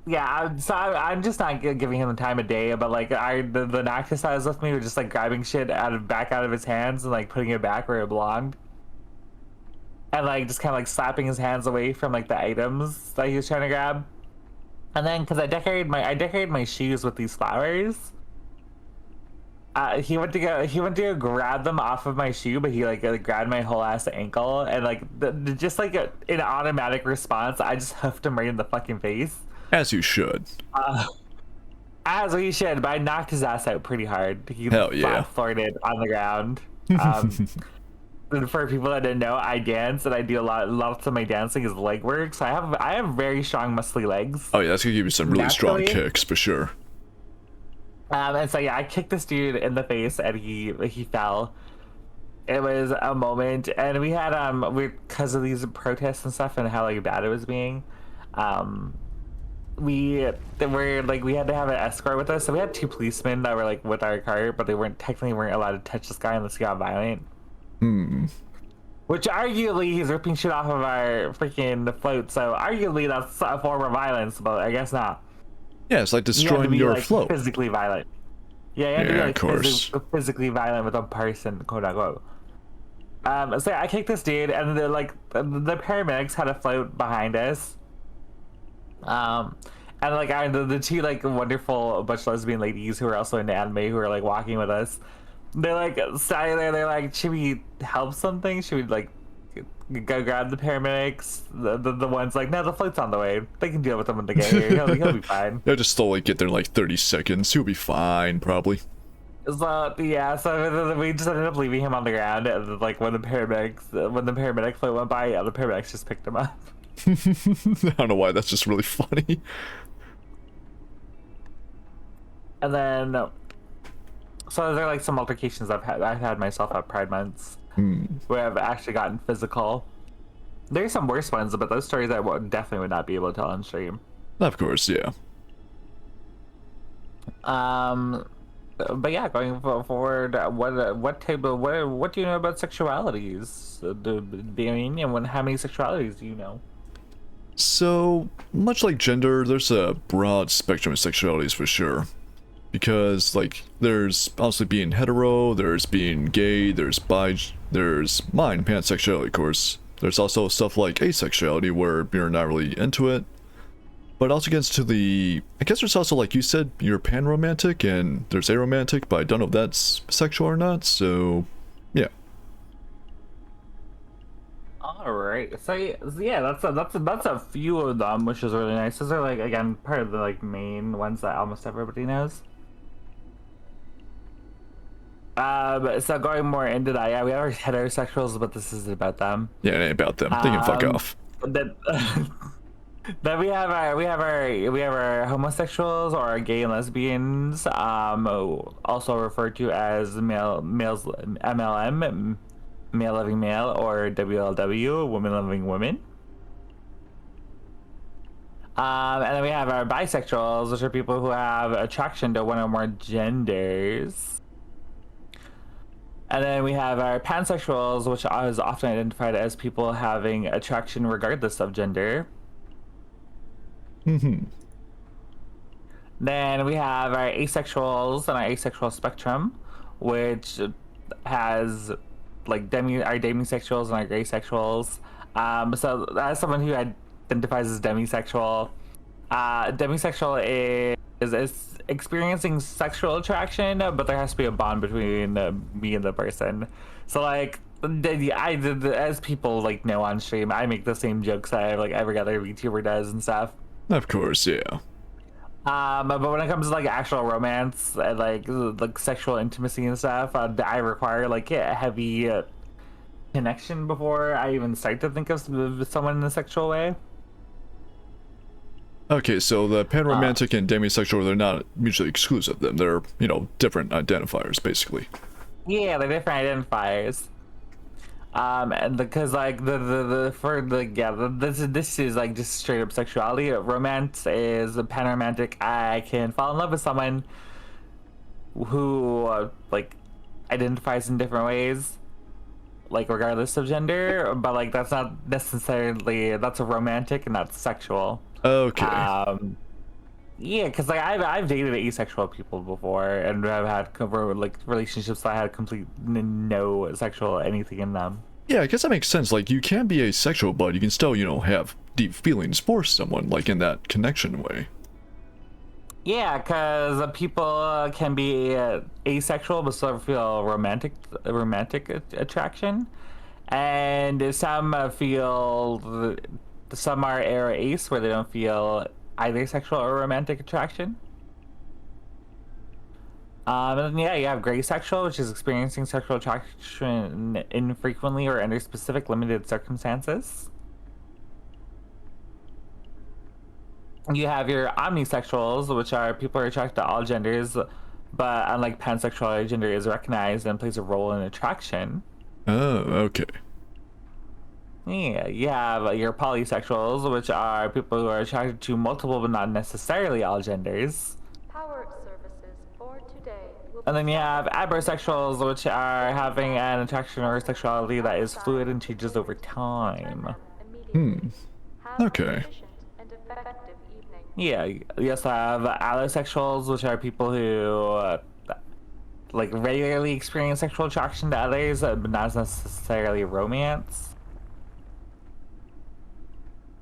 I'm just not giving him the time of day. But like, the Noctis that was with me were just like grabbing shit back out of his hands and like putting it back where it belonged, and like just kind of like slapping his hands away from like the items that he was trying to grab. And then because I decorated my shoes with these flowers. He went to go grab them off of my shoe, but he like grabbed my whole ass ankle, and like just like an automatic response, I just huffed him right in the fucking face. As you should. As we should, but I knocked his ass out pretty hard. He Hell yeah. flirted on the ground. For people that didn't know, I dance, and I do lots of my dancing is leg work. So I have very strong muscly legs. Oh yeah, that's gonna give you some really strong Naturally. kicks for sure. And so yeah, I kicked this dude in the face, and he fell. It was a moment, and we had because of these protests and stuff and how like bad it was being, we had to have an escort with us. So we had 2 policemen that were like with our car, but they weren't allowed to touch this guy unless he got violent. Which arguably he's ripping shit off of our freaking float, so arguably that's a form of violence, but I guess not. Yeah, it's like You have to destroying be, your like, float. physically violent. Yeah, you have to be Yeah, like of course. physically violent with a person, quote unquote. So I kicked this dude, and the paramedics had a float behind us. And like the 2 like wonderful butch lesbian ladies who are also into anime who are like walking with us. They're like standing there. They're like, should we help something? Should we like go grab the paramedics? The ones like, no, the float's on the way. They can deal with him when they get here. He'll be fine. They'll just slowly get there in like 30 seconds. He'll be fine, probably. So yeah, so we just ended up leaving him on the ground. And like when the paramedic float went by, yeah, the paramedics just picked him up. I don't know why, that's just really funny. And then, so there are like some altercations I've had myself at Pride Months where I've actually gotten physical. There's some worse ones, but those stories I definitely would not be able to tell on stream. Of course, yeah. But yeah, going forward, what do you know about sexualities? And how many sexualities do you know? So, much like gender, there's a broad spectrum of sexualities for sure. Because, like, there's obviously being hetero, there's being gay, there's mine, pansexuality, of course. There's also stuff like asexuality, where you're not really into it. But it also gets to I guess there's also, like you said, you're pan-romantic, and there's aromantic, but I don't know if that's sexual or not, so, yeah. All right, so yeah, that's a few of them, which is really nice. Those are like again part of the like main ones that almost everybody knows. So going more into that, yeah, we have our heterosexuals, but this isn't about them. Yeah, it ain't about them. They can fuck off. Then, then we have our homosexuals or our gay and lesbians, also referred to as males MLM, male loving male, or WLW, women loving women. And then we have our bisexuals, which are people who have attraction to one or more genders. And then we have our pansexuals, which is often identified as people having attraction regardless of gender. Mm-hmm. Then we have our asexuals and our asexual spectrum, which has like our demisexuals and our graysexuals. So as someone who identifies as demisexual, demisexual is experiencing sexual attraction, but there has to be a bond between me and the person. So like, as people like know on stream, I make the same jokes that like every other VTuber does and stuff. Of course, yeah. But when it comes to like actual romance and like sexual intimacy and stuff, I require like a heavy connection before I even start to think of someone in a sexual way. Okay, so the panromantic and demisexual, they're not mutually exclusive then. They're, different identifiers, basically. Yeah, they're different identifiers. And because like this is like just straight up sexuality. Romance is panromantic. I can fall in love with someone who like identifies in different ways, like regardless of gender. But like that's not necessarily, that's a romantic and that's sexual. Okay. Yeah, because like I've dated asexual people before, and I've had like relationships that had complete no sexual anything in them. Yeah, I guess that makes sense. Like, you can be asexual, but you can still, have deep feelings for someone, like in that connection way. Yeah, because people can be asexual but still feel romantic attraction, and some are air ace where they don't feel either sexual or romantic attraction. And then, yeah, you have gray sexual, which is experiencing sexual attraction infrequently or under specific limited circumstances. You have your omnisexuals, which are people who are attracted to all genders, but unlike pansexuality, gender is recognized and plays a role in attraction. Oh, okay. Yeah, you have your polysexuals, which are people who are attracted to multiple but not necessarily all genders. Power services for today will And be then you have stopped abrosexuals, which are having an attraction or sexuality that is fluid and changes over time. immediately. Have Okay. an efficient and effective evening. Yeah, you also have allosexuals, which are people who like regularly experience sexual attraction to others, but not necessarily romance.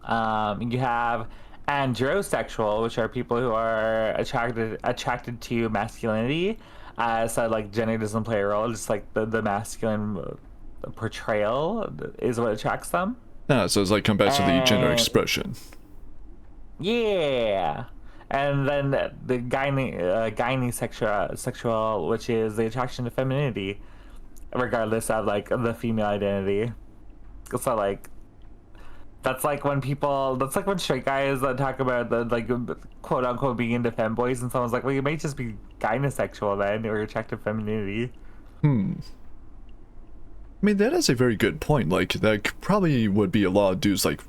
You have androsexual, which are people who are attracted to masculinity. So like gender doesn't play a role, just like the masculine portrayal is what attracts them. Ah, so it's like come back to the gender And- expression. Yeah. And then the gyne sexual, which is the attraction to femininity, regardless of like the female identity. So like that's like when straight guys talk about the like quote unquote being into femboys, and someone's like, well, you might just be gynosexual then, or attractive femininity. I mean, that is a very good point. Like, that probably would be a lot of dudes like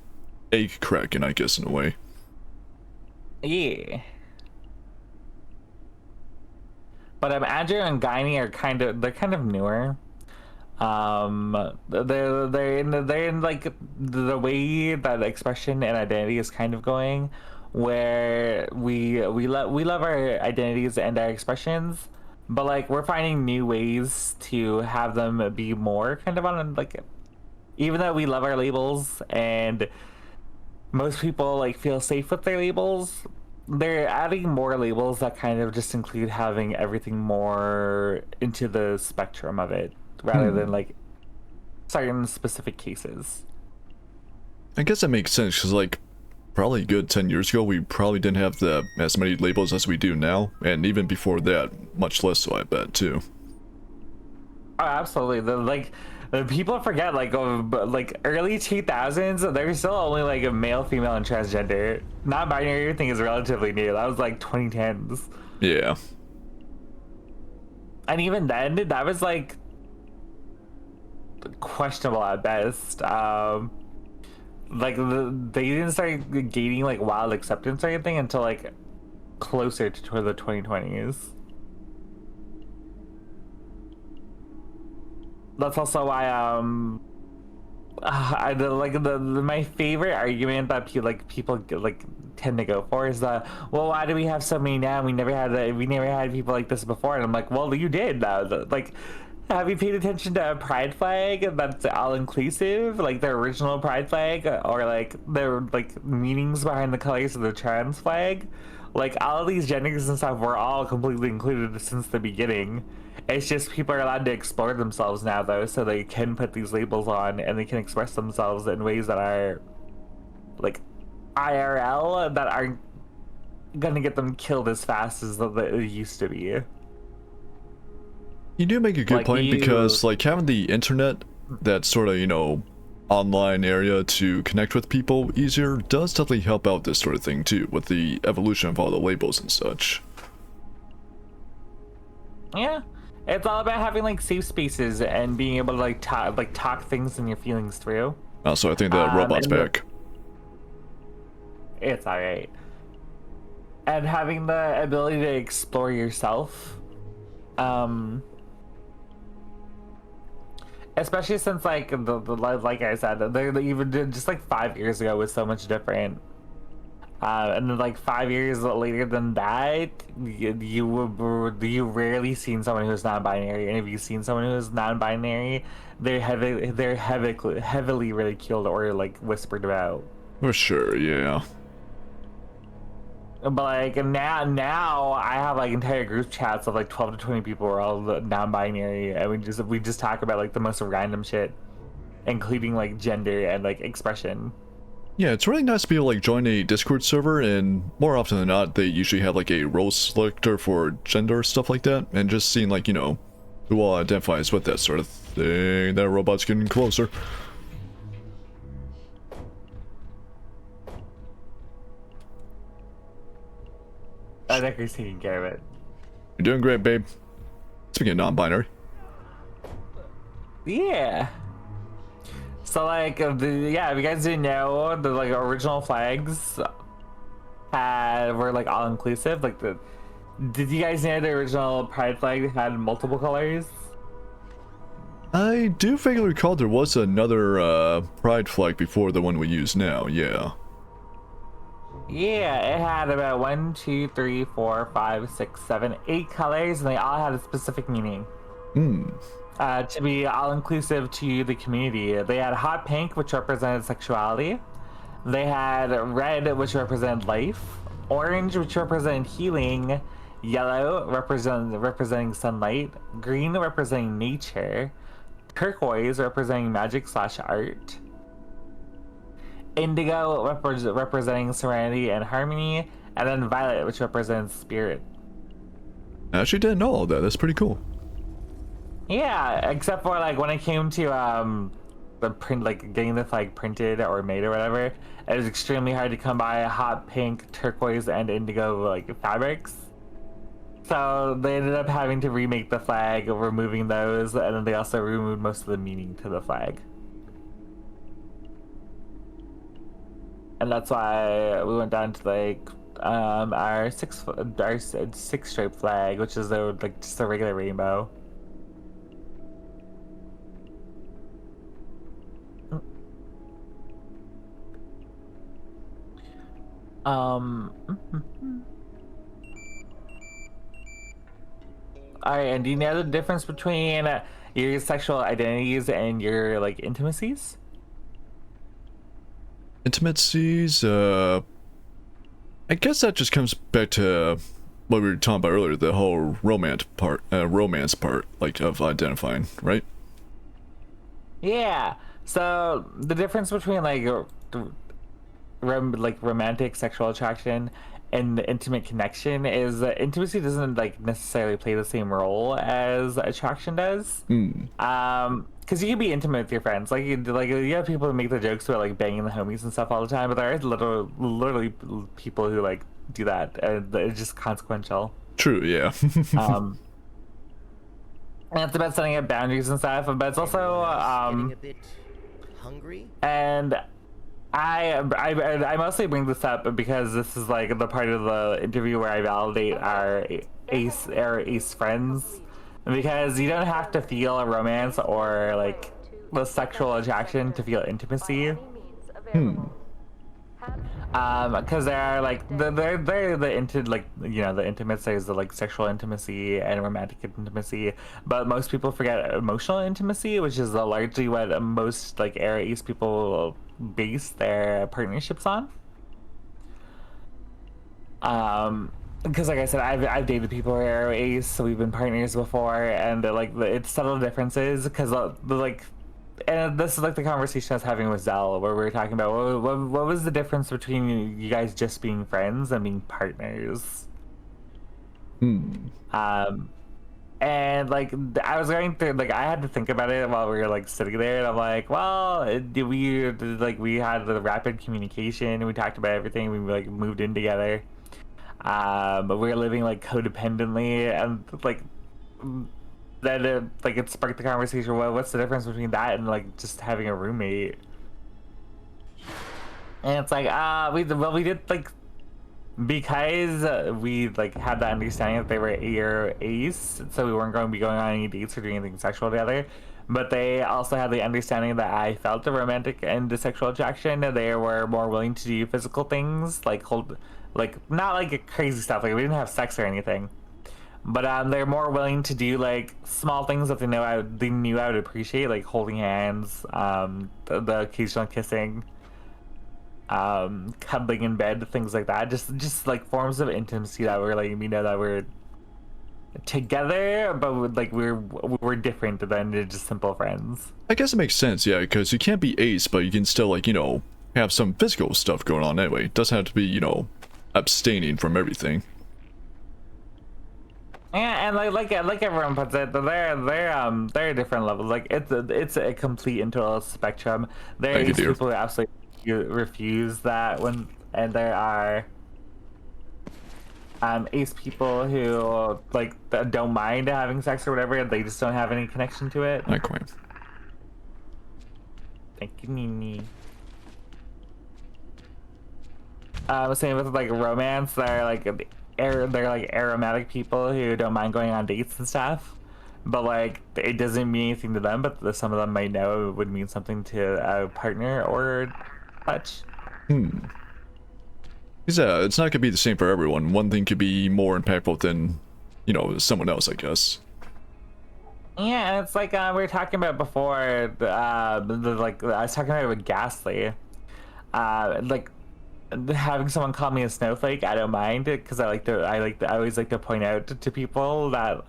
egg cracking, I guess, in a way. Yeah. But Andrew and Gyne are kind of newer. They're in like the way that expression and identity is kind of going, where we love our identities and our expressions, but like we're finding new ways to have them be more kind of on like, even though we love our labels and most people like feel safe with their labels, they're adding more labels that kind of just include having everything more into the spectrum of it rather than like certain specific cases. I guess that makes sense, because, like, probably a good 10 years ago, we probably didn't have as many labels as we do now, and even before that, much less so, I bet, too. Oh, absolutely. The people forget like early 2000s, there was still only like a male, female, and transgender. Non-binary thing is relatively new. That was like 2010s, Yeah. and even then, that was like questionable at best. They didn't start gaining like wild acceptance or anything until like closer to the 2020s. That's also why my favorite argument that people like tend to go for is that, well, why do we have so many now? We never had people like this before. And I'm like, well, you did. Like, have you paid attention to a pride flag that's all inclusive, like the original pride flag, or like the like meanings behind the colors of the trans flag? Like, all of these genders and stuff were all completely included since the beginning. It's just people are allowed to explore themselves now, though, so they can put these labels on and they can express themselves in ways that are like IRL, that aren't gonna get them killed as fast as it used to be. You do make a good Like, point, you- because, like, having the internet, that sort of, you know, online area to connect with people easier, does definitely help out this sort of thing, too, with the evolution of all the labels and such. Yeah. It's all about having like safe spaces and being able to talk things and your feelings through. Also, I think that robot's and the- back. It's alright. And having the ability to explore yourself. Especially since like like I said, they're even just like 5 years ago was so much different. And then like 5 years later than that, you rarely seen someone who's non-binary, and if you've seen someone who's non-binary, they're heavily ridiculed or like whispered about. For sure, yeah. But like now I have like entire group chats of like 12 to 20 people who are all non-binary, and we just talk about like the most random shit, including like gender and like expression. Yeah, it's really nice to be able to like join a Discord server, and more often than not, they usually have like a role selector for gender, stuff like that, and just seeing like, you know, who all identifies with that sort of thing. That robot's getting closer. I think he's taking care of it. You're doing great, babe. Speaking of non-binary. Yeah. So like yeah, if you guys didn't know, the like original flags were like all inclusive. Like did you guys know the original pride flag had multiple colors? I do vaguely recall there was another pride flag before the one we use now, yeah. Yeah, it had about 1, 2, 3, 4, 5, 6, 7, 8 colors, and they all had a specific meaning. To be all inclusive to the community. They had hot pink, which represented sexuality. They had red, which represented life. Orange, which represented healing. Yellow, representing sunlight. Green, representing nature. Turquoise, representing magic/art. Indigo, representing serenity and harmony. And then violet, which represents spirit. I actually didn't know all that. That's pretty cool. Yeah, except for like when it came to the print, like getting the flag printed or made or whatever, it was extremely hard to come by hot pink, turquoise, and indigo like fabrics. So they ended up having to remake the flag, removing those, and then they also removed most of the meaning to the flag. And that's why we went down to like our six stripe flag, which is like just a regular rainbow. Alright, and do you know the difference between your sexual identities and your like intimacies? Intimacies, I guess that just comes back to what we were talking about earlier, the whole romance part, like, of identifying, right? Yeah. So the difference between like romantic sexual attraction and the intimate connection is that intimacy doesn't like necessarily play the same role as attraction does. Because you can be intimate with your friends, like you have people who make the jokes about like banging the homies and stuff all the time, but there are literally people who like do that, and it's just consequential. True, yeah. And it's about setting up boundaries and stuff, but it's also Getting a bit hungry? and I mostly bring this up because this is like the part of the interview where I validate our ace friends, because you don't have to feel a romance or like the sexual attraction to feel intimacy. Because there are like they're the intimates. There's the like sexual intimacy and romantic intimacy, but most people forget emotional intimacy, which is largely what most like Era Ace people base their partnerships on. Because like I said, I've dated people who are Era Ace, so we've been partners before, and it's subtle differences because and this is like the conversation I was having with Zell, where we were talking about what was the difference between you guys just being friends and being partners. And like I was going through, like I had to think about it while we were like sitting there, and I'm like, well, we had the rapid communication, and we talked about everything. We like moved in together, but we were living like codependently, and like that it sparked the conversation. Well, what's the difference between that and like just having a roommate? And it's like we did like, because we like had that understanding that they were ace, so we weren't going to be going on any dates or doing anything sexual together. But they also had the understanding that I felt the romantic and the sexual attraction, and they were more willing to do physical things, like not like crazy stuff. Like we didn't have sex or anything, but they're more willing to do like small things that they knew I would appreciate, like holding hands, the occasional kissing. cuddling in bed, things like that. Just like forms of intimacy that we're like, we know that we're together, but like we're different than just simple friends. I guess it makes sense, yeah, because you can't be ace, but you can still, like, you know, have some physical stuff going on anyway. It doesn't have to be, you know, abstaining from everything. Yeah, and like everyone puts it, they're different levels. Like it's a complete and total spectrum. There Thank you, is dear. people who absolutely refuse that when, and there are ace people who like don't mind having sex or whatever. They just don't have any connection to it. Not quite. Thank you, Nini. Same with like romance. They're like aromatic people who don't mind going on dates and stuff, but like it doesn't mean anything to them. But some of them might know it would mean something to a partner or such. Yeah, it's not gonna be the same for everyone. One thing could be more impactful than, you know, someone else, I guess. Yeah, and it's like we were talking about before. Like I was talking about it with Ghastly. Like having someone call me a snowflake, I don't mind it because I always like to point out to people that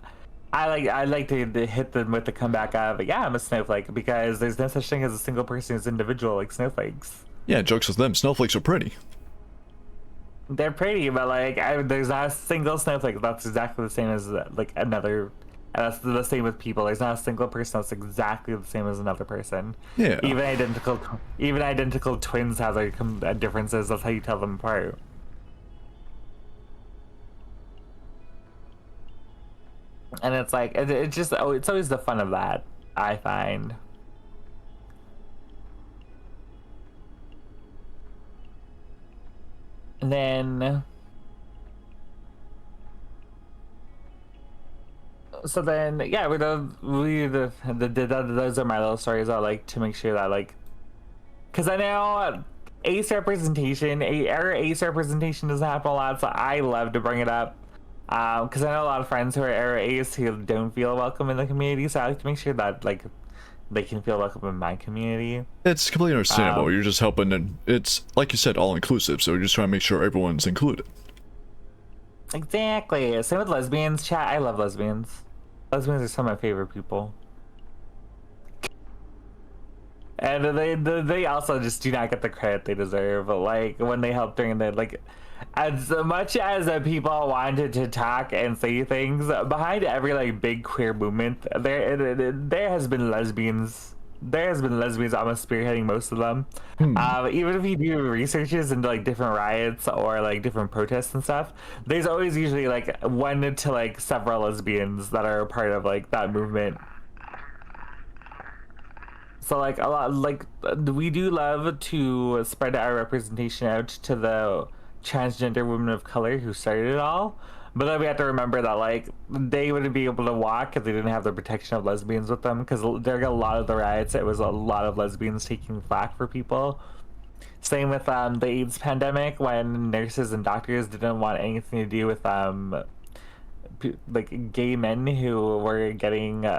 I like to hit them with the comeback of, yeah, I'm a snowflake, because there's no such thing as a single person who's individual like snowflakes. Yeah, jokes with them. Snowflakes are pretty. They're pretty, but like there's not a single snowflake that's exactly the same as like another. And that's the same with people. There's not a single person that's exactly the same as another person. Yeah. Even identical twins have their differences. That's how you tell them apart. And it's like it's just it's always the fun of that, I find. And then so then yeah, those are my little stories. I like to make sure that like, because I know ace representation, ace representation doesn't happen a lot, so I love to bring it up. Because I know a lot of friends who are era ace who don't feel welcome in the community, so I like to make sure that like they can feel welcome in my community. It's completely understandable. You're just helping, and it's, like you said, all-inclusive, so you're just trying to make sure everyone's included. Exactly. Same with lesbians. Chat, I love lesbians. Lesbians are some of my favorite people. And they also just do not get the credit they deserve. Like, when they help during the, like, as much as people wanted to talk and say things, behind every, like, big queer movement, there has been lesbians. There has been lesbians almost spearheading most of them. Even if you do researches into like different riots or like different protests and stuff, there's always usually like one to like several lesbians that are a part of like that movement. So like a lot, like we do love to spread our representation out to the transgender women of color who started it all. But then we have to remember that like they wouldn't be able to walk if they didn't have the protection of lesbians with them, because during a lot of the riots it was a lot of lesbians taking flak for people. Same with the AIDS pandemic, when nurses and doctors didn't want anything to do with like gay men who were getting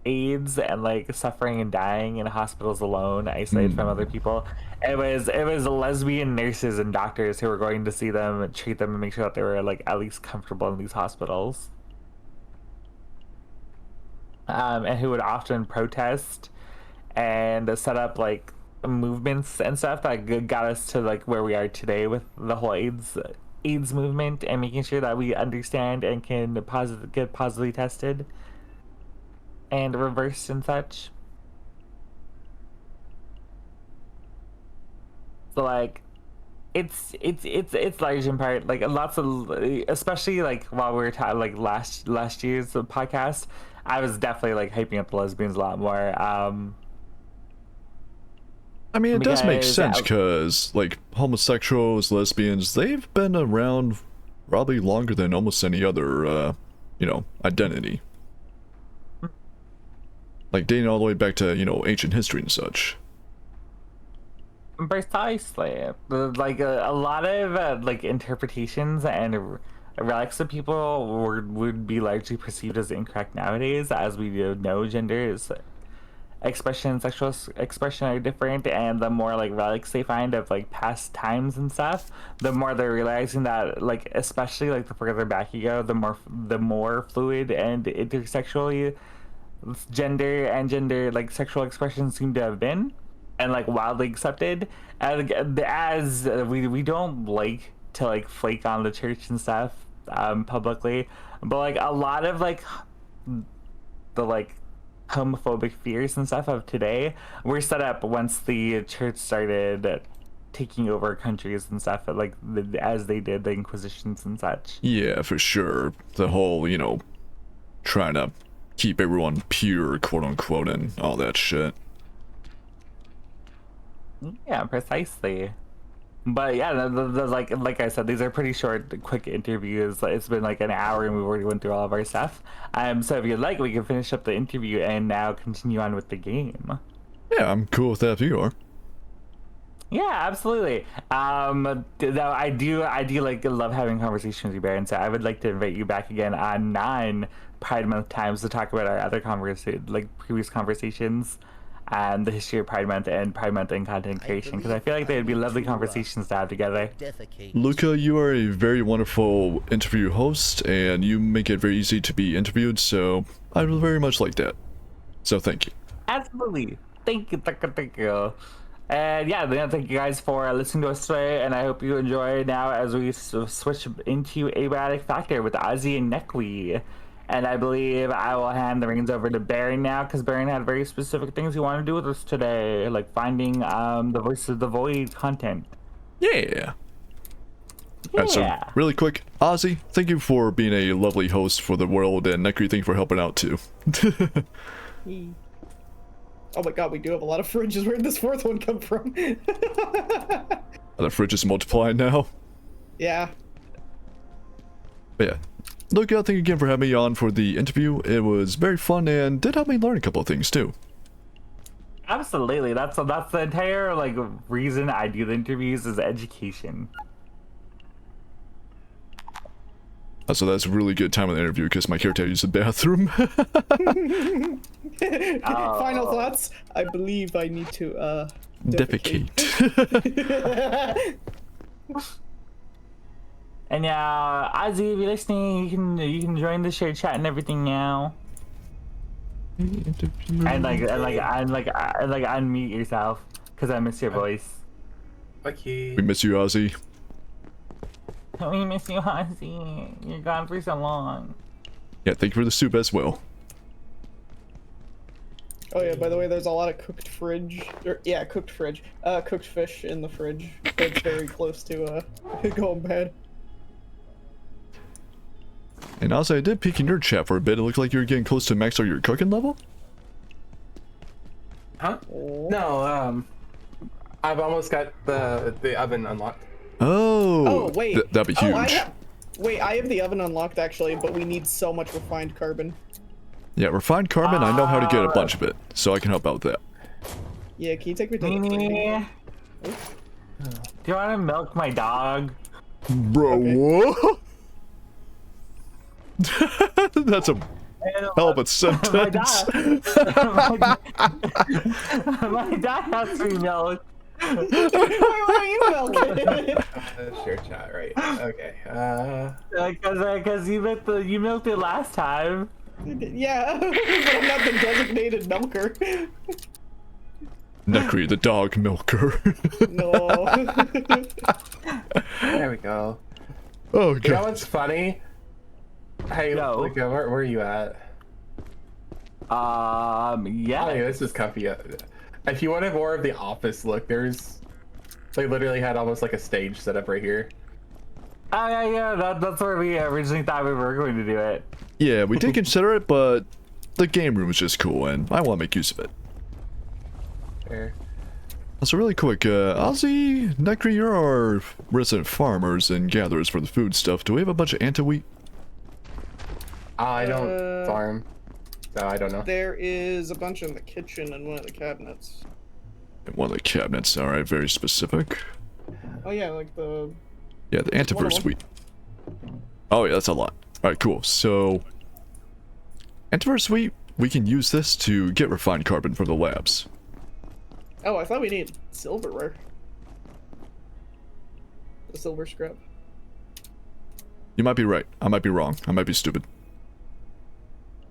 AIDS and like suffering and dying in hospitals alone, isolated from other people. It was lesbian nurses and doctors who were going to see them, treat them, and make sure that they were like at least comfortable in these hospitals. And who would often protest and set up like movements and stuff that got us to like where we are today with the whole AIDS movement, and making sure that we understand and can get positively tested and reversed and such. So like it's large in part like lots of, especially like while we were like last year's podcast, I was definitely like hyping up the lesbians a lot more. I mean, it does make Because, sense, because like homosexuals, lesbians, they've been around probably longer than almost any other you know, identity. Like dating all the way back to, you know, ancient history and such. Precisely. Like a lot of like interpretations and relics of people would be largely perceived as incorrect nowadays, as we know gender is sexual expression are different, and the more like relics they find of like past times and stuff, the more they're realizing that, like, especially like the further back you go, the more fluid and intersexually gender like sexual expressions seem to have been, and like wildly accepted. And as we don't like to like flake on the church and stuff publicly, but like a lot of like the like homophobic fears and stuff of today were set up once the church started taking over countries and stuff, like as they did the inquisitions and such. Yeah, for sure. The whole, you know, trying to keep everyone pure, quote unquote, and all that shit. Yeah, precisely. But yeah, like I said, these are pretty short, quick interviews. It's been like an hour, and we've already went through all of our stuff. So if you'd like, we can finish up the interview and now continue on with the game. Yeah, I'm cool with that if you are. Yeah, absolutely. Though I do like love having conversations with you, Baron. So I would like to invite you back again on non-Pride Month times to talk about our other previous conversations and the history of Pride Month and content creation, because I feel like they'd be lovely conversations to have together. Defecate. Luca, you are a very wonderful interview host, and you make it very easy to be interviewed, so I very much like that. So thank you. Absolutely. Thank you. And yeah, then thank you guys for listening to us today, and I hope you enjoy now as we switch into Abiotic Factor with Ozzy and Nekri. And I believe I will hand the reins over to Baron now, because Baron had very specific things he wanted to do with us today, like finding the Voice of the Void content. Yeah. Alright, so really quick, Ozzy, thank you for being a lovely host for the world, and Nekri, thank you for helping out too. Oh my god, we do have a lot of fridges. Where did this fourth one come from? The fridge is multiplying now. Yeah. But yeah. Luca, thank you again for having me on for the interview. It was very fun and did help me learn a couple of things too. Absolutely. That's the entire like reason I do the interviews is education. So that's a really good time of the interview because my character used the bathroom. Final thoughts. I believe I need to defecate. And yeah, Ozzy, if you're listening, you can join the share chat and everything now. And unmute yourself, cause I miss your voice. Okay. We miss you, Ozzy. We miss you, Ozzy. You're gone for so long. Yeah, thank you for the soup as well. Oh yeah, by the way, there's a lot of cooked fish in the fridge. It's very close to going bad. And also, I did peek in your chat for a bit. It looked like you were getting close to max out your cooking level. Huh? No, I've almost got the oven unlocked. Oh. Oh wait. That'd be huge. I have the oven unlocked actually, but we need so much refined carbon. Yeah, refined carbon. I know how to get a bunch of it, so I can help out with that. Yeah, can you take me to the Mimi, do you want to milk my dog? Bro, what? That's a hell of a sentence. My dog has to be milked. Why are you milking? Share chat, right? Okay. Because you milked it last time. Yeah, but I'm not the designated milker. Nekri, the dog milker. No. There we go. Oh You know god. what's funny? Hey, No. Luca, where are you at? Yeah. Oh, yeah, this is comfy. If you wanted more of the office look, they literally had almost like a stage set up right here. Oh yeah. That's where we originally thought we were going to do it. Yeah, we did consider it, but the game room is just cool, and I want to make use of it. There. So really quick, Ozzy, Nekri, you're our resident farmers and gatherers for the food stuff. Do we have a bunch of anti-wheat? I don't farm, so I don't know. There is a bunch in the kitchen and one of the cabinets. In one of the cabinets, alright, very specific. Oh yeah, like the... Yeah, the antiverse wheat. Oh yeah, that's a lot. Alright, cool. So, antiverse wheat, we can use this to get refined carbon from the labs. Oh, I thought we needed silverware. The silver scrap. You might be right. I might be wrong. I might be stupid.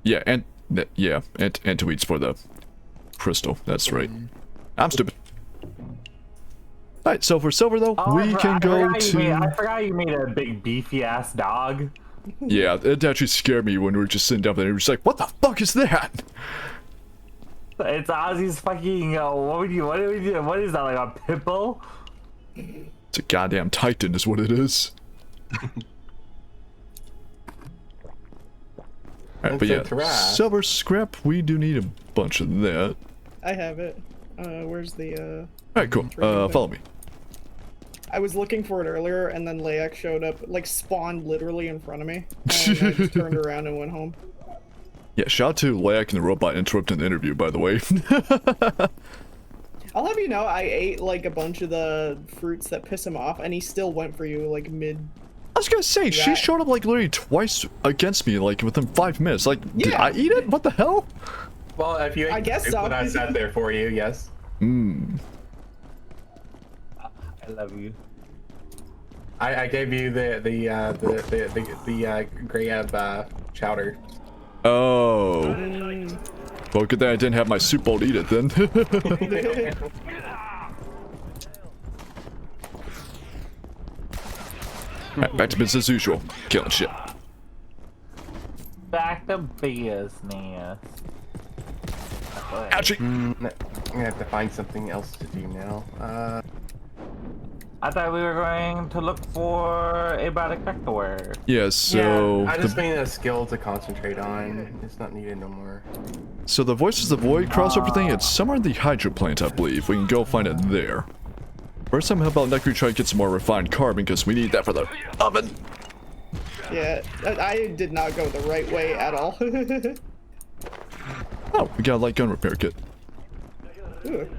Yeah, and antiweeds for the crystal. That's right. I'm stupid. Alright, so for silver though, we can go to... I forgot you made a big beefy ass dog. Yeah, it actually scared me when we were just sitting down there. We were just like, what the fuck is that? It's Ozzy's fucking, what is that, like a pit bull? It's a goddamn titan is what it is. Alright, but yeah, silver scrap, we do need a bunch of that. I have it. Where's the, Alright, cool. Follow me. I was looking for it earlier, and then Layak showed up, like, spawned literally in front of me. And I just turned around and went home. Yeah, shout out to Layak and the robot interrupting the interview, by the way. I'll have you know, I ate, like, a bunch of the fruits that piss him off, and he still went for you, like, mid... I was gonna say, she showed up, like, literally twice against me, like, within 5 minutes. Like, did I eat it? What the hell? Well, if you ate I guess so. when I sat there for you, yes. Mmm. I love you. I gave you the grab chowder. Oh. Well, good thing I didn't have my soup bowl to eat it then. Alright, back to business as usual. Killing shit. Back to business. Ouchie! I'm gonna have to find something else to do now. I thought we were going to look for Abiotic Factor. Yeah, so... I just need a skill to concentrate on. It's not needed no more. So the Voices of the Void crossover thing, it's somewhere in the Hydro plant, I believe. We can go find it there. First time, how about Nekri try to get some more refined carbon, because we need that for the oven. Yeah, I did not go the right way at all. Oh, we got a light gun repair kit. Ooh.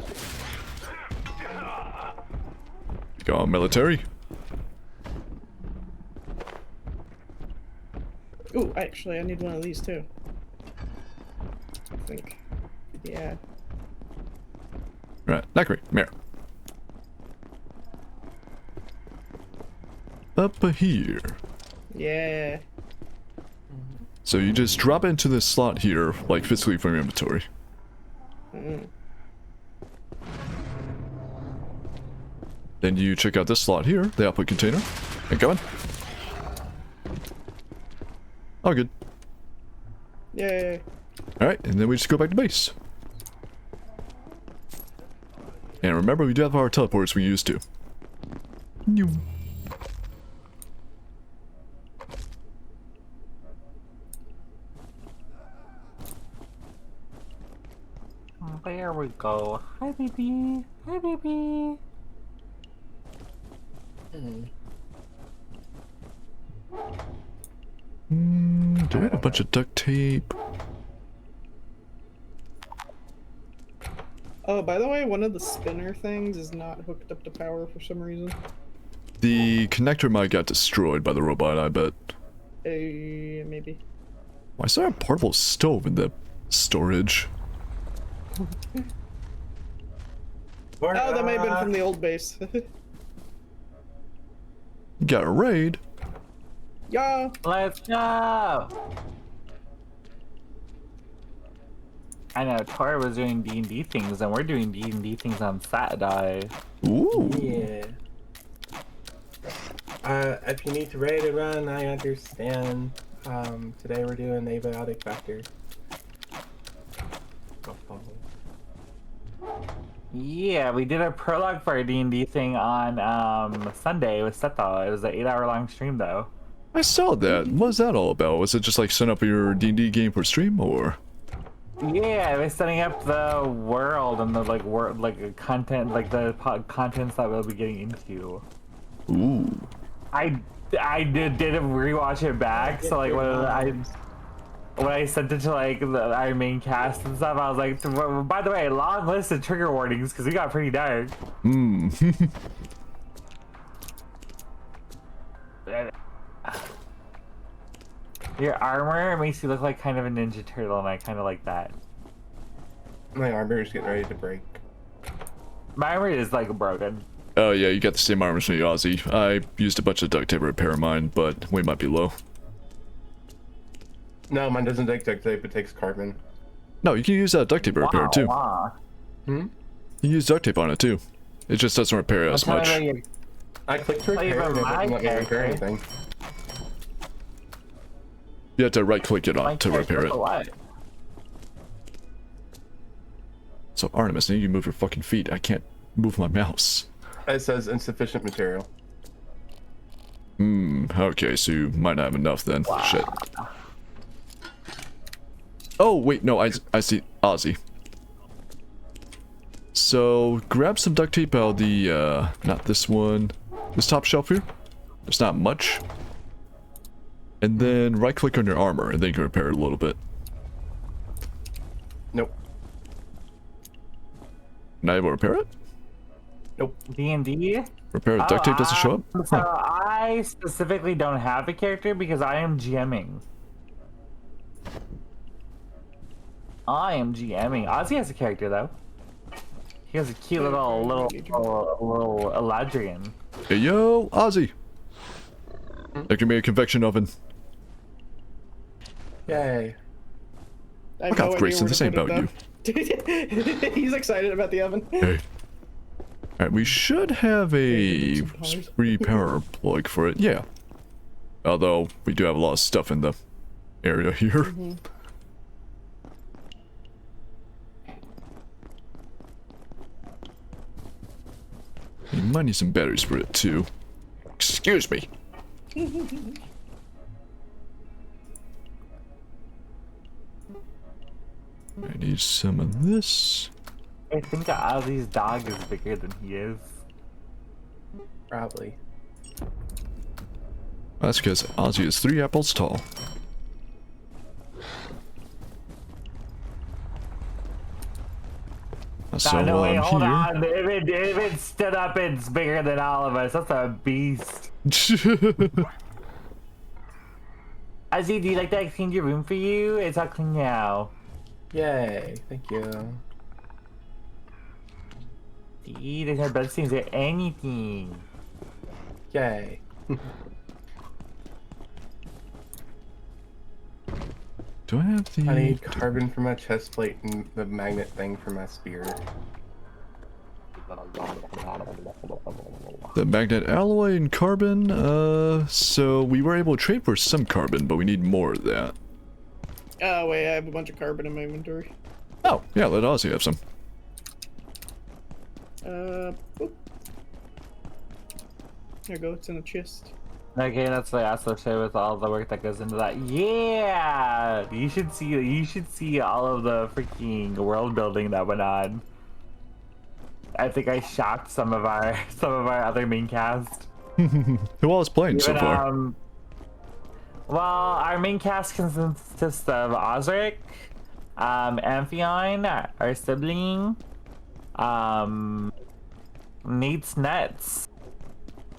Go military. Ooh, actually, I need one of these too. I think. Yeah. Right, Nekri, come here. Up here. Yeah. So you just drop it into this slot here, like physically from your inventory. Then you check out this slot here, the output container, and go in. All good. Yay. Alright, and then we just go back to base. And remember, we do have our teleporters we used to. You. There we go. Hi, baby. Hi, baby. Do we have a bunch of duct tape? Oh, by the way, one of the spinner things is not hooked up to power for some reason. The connector might got destroyed by the robot, I bet. Maybe. Why is there a portable stove in the storage? Oh, that might have been from the old base. You got a raid. Yeah. Let's go. I know Tor was doing D&D things, and we're doing D&D things on Saturday. Ooh. Yeah. If you need to raid a run, I understand. Today we're doing Abiotic Factor. Yeah, we did a prologue for a D&D thing on Sunday with Seto. It was an 8-hour-long stream, though. I saw that. What was that all about? Was it just like setting up your D&D game for stream, or? Yeah, we're setting up the world and the content, like the contents that we'll be getting into. Ooh. I did rewatch it back, so like when I sent it to like our main cast and stuff, I was like, by the way, long list of trigger warnings because we got pretty dark. Hmm. Your armor makes you look like kind of a Ninja Turtle, and I kind of like that. My armor is getting ready to break. My armor is like broken. Oh yeah, you got the same armor as me, Ozzy. I used a bunch of duct tape to repair mine, but we might be low. No, mine doesn't take duct tape, it takes carbon. No, you can use duct tape to repair it too. Wow. Hmm? You use duct tape on it too. It just doesn't repair as much. I clicked to Well, repair even and it my doesn't let me repair character- anything. You have to right click it My on to repair it. What? So Artemis, now you move your fucking feet. I can't move my mouse. It says insufficient material. Okay, so you might not have enough then. Shit. Oh, wait, no, I see Ozzy. So, grab some duct tape out of the, not this one, this top shelf here. There's not much. And then right-click on your armor, and then you can repair it a little bit. Nope. Not able to repair it? Nope. D&D? Repair it, duct tape doesn't show up? So Huh. I specifically don't have a character because I am GMing. I am GMing. Ozzy has a character though. He has a cute little Eladrian. Hey, yo, Ozzy! That can be a convection oven. Yay. I have Fuck off, idea Grayson, where this to ain't put about it, though. He's excited about the oven. Hey. Alright, we should have a free power plug for it, yeah. Although, we do have a lot of stuff in the area here. You might need some batteries for it too. Excuse me. I need some of this. I think Ozzy's dog is bigger than he is. Probably. That's because Ozzy is 3 apples tall. So no, wait, I'm hold here. on. If it stood up, it's bigger than all of us. That's a beast. Ozzy, do you like that I cleaned your room for you? It's all clean now. Yay. Thank you. See, there's no bloodstains or anything. Yay. Do I have the... I need carbon for my chest plate and the magnet thing for my spear. The magnet alloy and carbon? So we were able to trade for some carbon, but we need more of that. Oh wait, I have a bunch of carbon in my inventory. Oh, yeah, let Ozzy have some. Oop. There you go, it's in a chest. Okay, that's the also show with all the work that goes into that. Yeah, you should see all of the freaking world building that went on. I think I shocked some of our other main cast. Who all is playing so far? Well, our main cast consists of Ozric, Amphion, our sibling, Nate's Nets,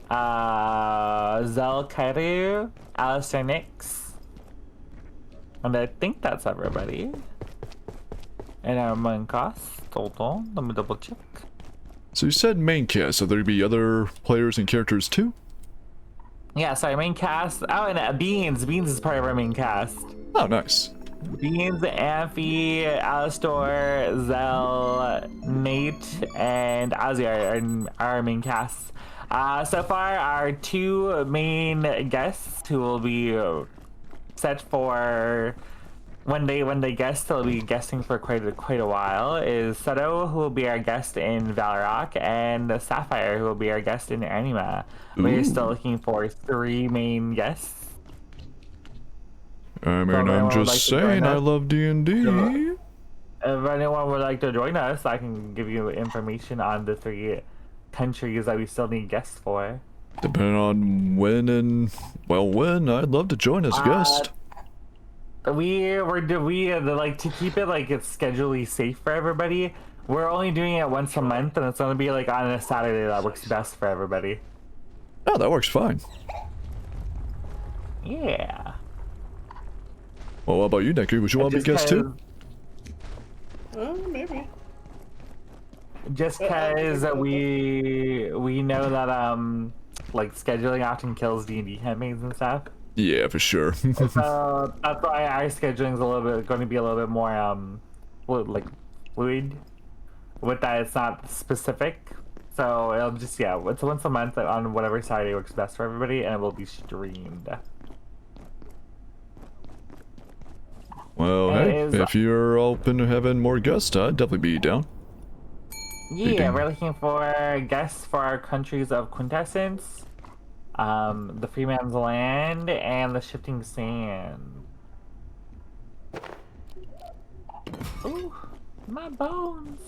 Zel Kairu, Alistair Nix, and I think that's everybody. And our main cast, hold on, let me double check. So you said main cast, so there'd be other players and characters too? Yeah, sorry, main cast. Oh, and Beans. Beans is part of our main cast. Oh, nice. Beans, Amphi, Alistor, Zell, Nate, and Ozzy are our main cast. So far, our 2 main guests who will be set for when they guest, they'll be guesting for quite a while. Is Seto, who will be our guest in Valorok, and Sapphire, who will be our guest in Anima. We're still looking for 3 main guests. I mean, I'm just saying, I love D&D. If anyone would like to join us, I can give you information on the 3 countries that we still need guests for. Depending on when, I'd love to join as a guest. We like to keep it like it's schedulely safe for everybody. We're only doing it once a month, and it's gonna be like on a Saturday that works best for everybody. Oh, that works fine. Yeah. Well, what about you, Nekri? Would you want to be guest too? Maybe. Just because we know that like scheduling often kills D&D campaigns and stuff. Yeah, for sure. So that's why our scheduling is going to be a little bit more like fluid. With that, it's not specific. So it'll just it's once a month on whatever Saturday works best for everybody, and it will be streamed. Well, hey, if you're open to having more guests, I'd definitely be down. Yeah, we're looking for guests for our countries of quintessence, the Freeman's Land, and the Shifting Sand. Ooh, my bones.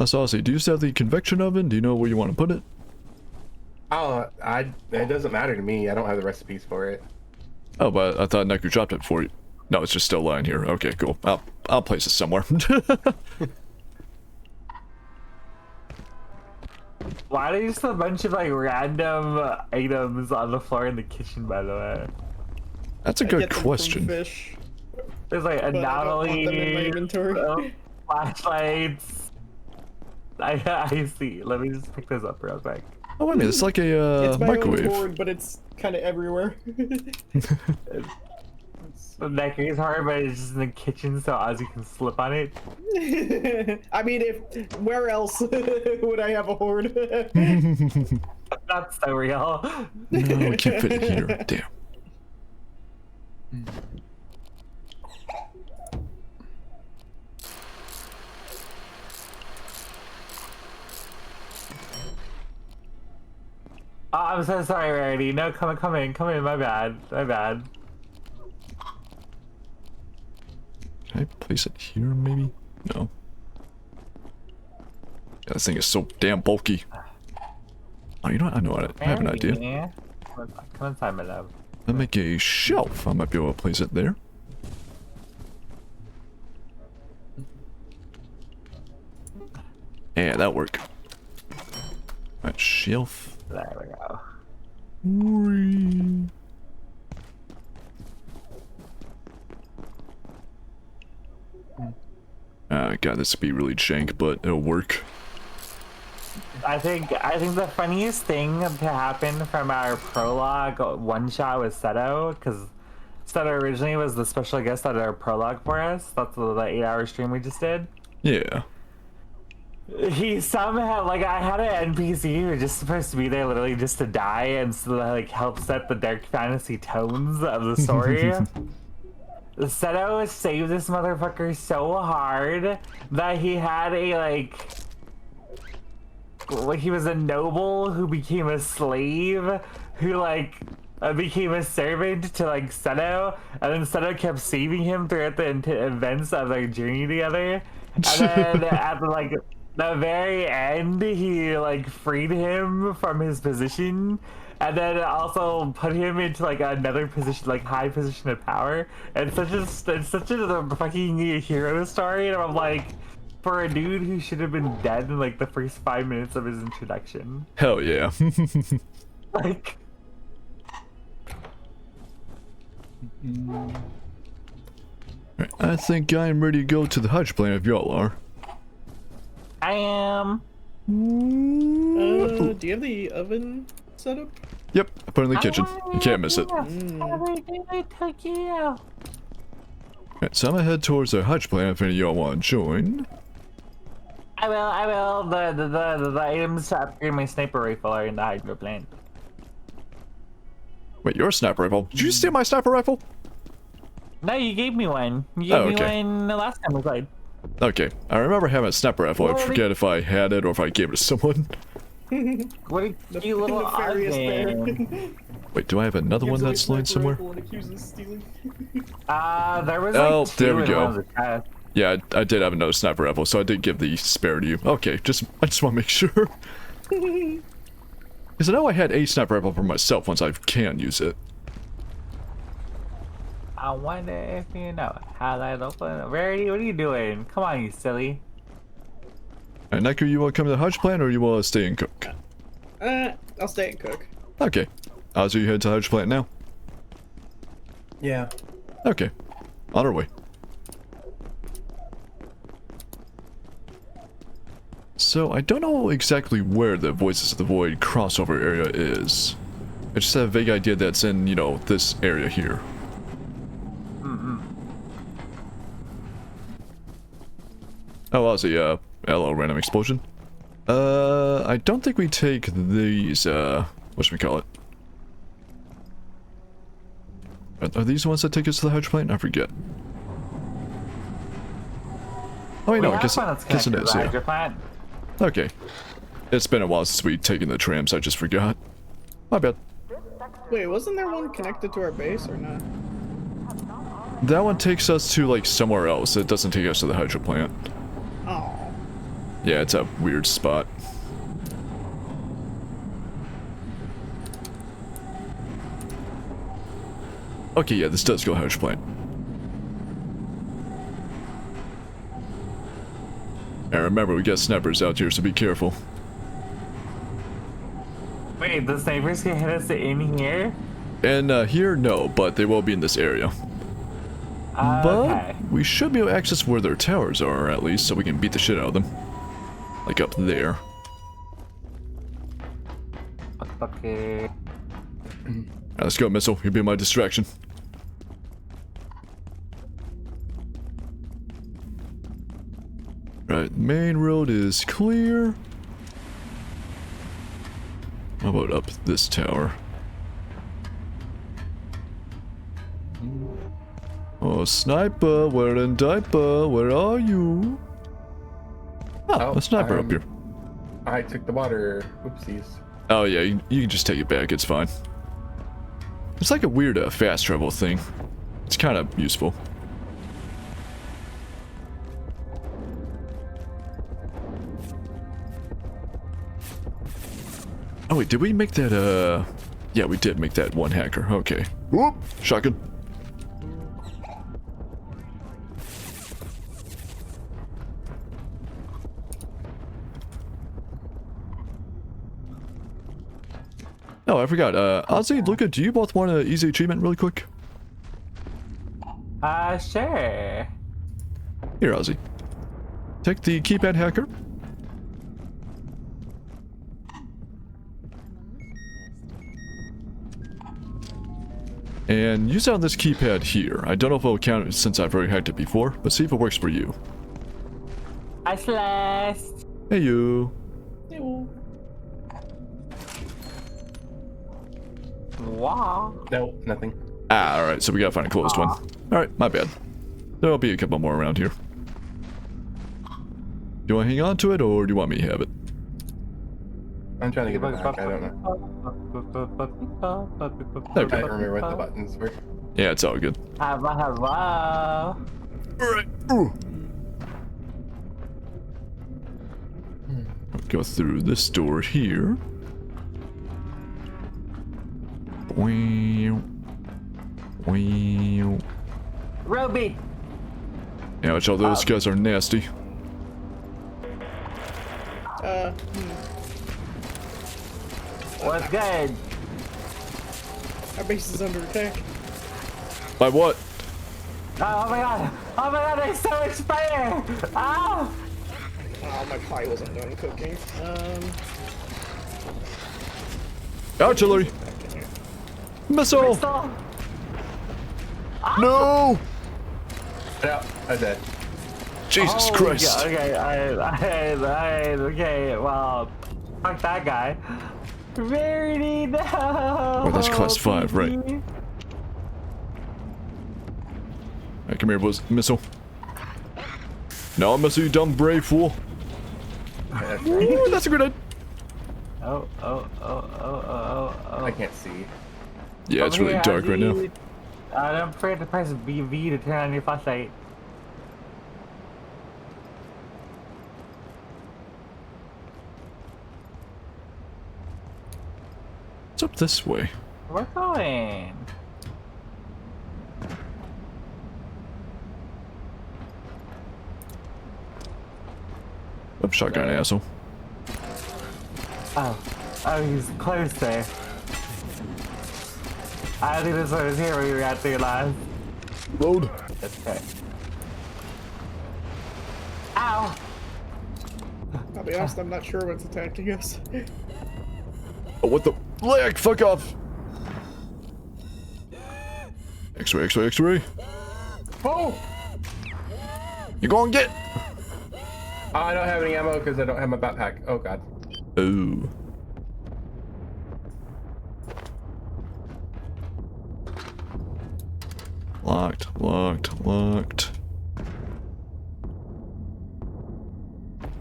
Saucy, do you still have the convection oven? Do you know where you want to put it? Oh, it doesn't matter to me. I don't have the recipes for it. Oh, but I thought Nekri dropped it for you. No, it's just still lying here. Okay, cool. I'll place it somewhere. Why are there just a bunch of like random items on the floor in the kitchen, by the way? That's a good question. Fish, There's like anomaly, flashlights. I see. Let me just pick this up real quick. Oh, wait a minute. It's like a it's my microwave. own board, but it's kind of everywhere. The Nekri's hard, but it's just in the kitchen, so Ozzy can slip on it. I mean, where else would I have a hoard? That's so real. No, we can't fit it here. Damn. Oh, I'm so sorry, Rarity. No, come in. My bad. Can I place it here, maybe? No. Yeah, this thing is so damn bulky. Oh, you know what? I have an idea. Come inside, my love. I'll make a shelf. I might be able to place it there. Yeah, that'll work. Alright, shelf. There we go. Whee. God, this would be really jank, but it'll work. I think the funniest thing to happen from our prologue one shot with Seto, because Seto originally was the special guest at our prologue for us. That's the 8-hour stream we just did. Yeah. He somehow, like, I had an NPC who was just supposed to be there literally just to die and so like help set the dark fantasy tones of the story. Seto saved this motherfucker so hard that he had a he was a noble who became a slave who became a servant to Seto, and then Seto kept saving him throughout the events of their journey together, and then at the very end he freed him from his position, and then also put him into another position, high position of power. And it's such a fucking hero story, and I'm like, for a dude who should have been dead in the first 5 minutes of his introduction. Hell yeah. I think I'm ready to go to the Hajj plan if y'all are. I am. Do you have the oven set up? Yep, I put it in the kitchen. You can't miss it. Alright, so I'm gonna head towards the Hajj plan if any of y'all want to join. I will. The items to upgrade my sniper rifle are in the Hydro plant. Wait, your sniper rifle? Did you steal my sniper rifle? No, you gave me one. You gave me one the last time we played. Okay, I remember having a sniper rifle. I forget if I had it or if I gave it to someone. What are you little ugly? Wait, do I have another one that's lying somewhere? There was oh, two there we in go. one of the chests. Yeah, I did have another sniper rifle, so I did give the spare to you. Okay, I just want to make sure. Because I know I had a sniper rifle for myself once I can use it. I wonder if you know how that open. Rarity, what are you doing? Come on, you silly. And Nekri, you want to come to the Hajj plan or you want to stay and cook? I'll stay and cook. Okay. So you head to Hajj plant now? Yeah. Okay. On our way. So, I don't know exactly where the Voices of the Void crossover area is. I just have a vague idea that's in, you know, this area here. Oh, that was a, hello, random explosion. I don't think we take these, whatchamacallit. Are these the ones that take us to the hydroplane? I forget. Oh, wait, no, I guess it is, yeah. Okay. It's been a while since we've taken the trams, I just forgot. My bad. Wait, wasn't there one connected to our base or not? That one takes us to, like, somewhere else. It doesn't take us to the hydro plant. Oh. Yeah, it's a weird spot. Okay, yeah, this does go hydro plant. And remember, we got snipers out here, so be careful. Wait, the snipers can hit us in here? And here, no, but they will be in this area. Okay. But we should be able to access where their towers are, at least, so we can beat the shit out of them. Like up there. Okay. Alright, let's go, missile. You'll be my distraction. Right, main road is clear. How about up this tower? Oh, sniper, wearing diaper, where are you? Oh, a sniper up here. I took the water. Whoopsies. Oh yeah, you can just take it back, it's fine. It's like a weird fast travel thing. It's kind of useful. Oh wait, did we make that, yeah, we did make that one hacker, okay. Whoop! Shotgun. Oh, I forgot, Ozzy, Luca, do you both want an easy achievement really quick? Sure. Here, Ozzy. Take the keypad hacker. And use it on this keypad here. I don't know if it'll count since I've already hacked it before, but see if it works for you. Hi, Celeste. Hey, you. Ew. Wow. No, nothing. Ah, alright, so we gotta find a closed one. Alright, my bad. There'll be a couple more around here. Do you want to hang on to it, or do you want me to have it? I'm trying to get it back. I don't know. I can't remember what the buttons were. Yeah, it's all good. Hello. Alright. Ooh. Go through this door here. Roby. Yeah, which all those guys are nasty. What's good? Our base is under attack. By what? Oh my god! Oh my god, there's so much fire! Ah! Oh, my pie wasn't done cooking. Artillery! Missile! No! No, I'm dead. Jesus Christ! Okay, okay, well, fuck that guy. Verity, no! Oh, that's class 5, right. Alright, come here, missile. No, missile, you dumb brave fool. Ooh, that's a grenade. Oh. I can't see. Yeah, it's really dark right now. Don't forget to press BV to turn on your flashlight. It's up this way. We're going. Up shotgun, asshole. Oh, he's close there. I think this one was here when we got through last. Load. Okay. Ow! I'll be honest, I'm not sure what's attacking us. Oh, what the? Leg, fuck off. X-ray, X-ray, X-ray. Oh! You gonna get? I don't have any ammo because I don't have my backpack. Oh god. Oh. Locked, locked, locked.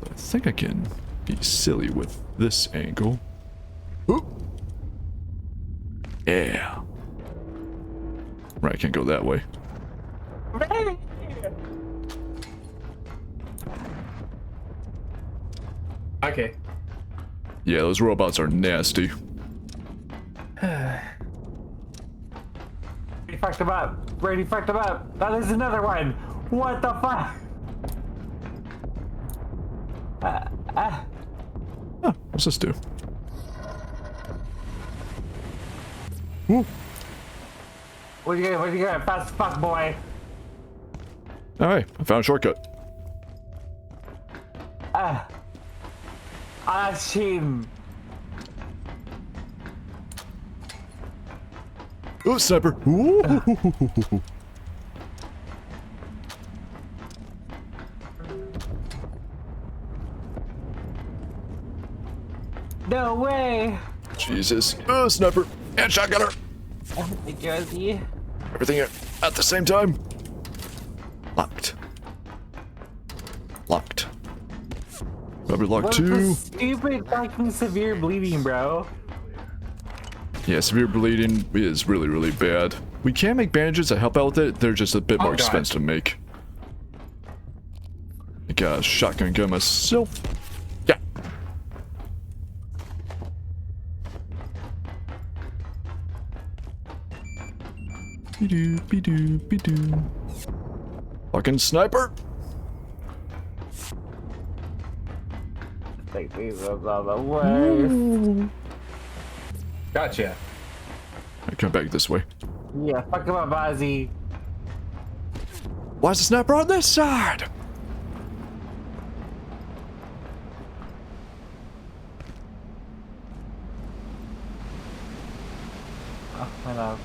I think I can be silly with this angle. Ooh. Yeah. Right, I can't go that way. Okay. Yeah, those robots are nasty. He fucked him up. Brady fucked him up. Now there's another one. What the fuck? Huh, what's this do? Ooh. What you got? What you got? Fast fuck, boy. Alright, I found a shortcut. That's cheating. Ooh, sniper. Ooh. No way. Jesus. Oh, sniper. And shotgunner. Thank you, Ozzy. Everything at the same time. Locked. Locked. Rubber lock What's 2. the stupid fucking severe bleeding, bro? Yeah, severe bleeding is really, really bad. We can make bandages that help out with it. They're just a bit more God. expensive to make. I got a shotgun gun myself. Yeah. Be-doo, be-doo, be-doo. Fucking sniper. Take these ones all the way. Gotcha. I come back this way. Yeah, fuck him up, Ozzy. Why is the sniper on this side? Oh, my love.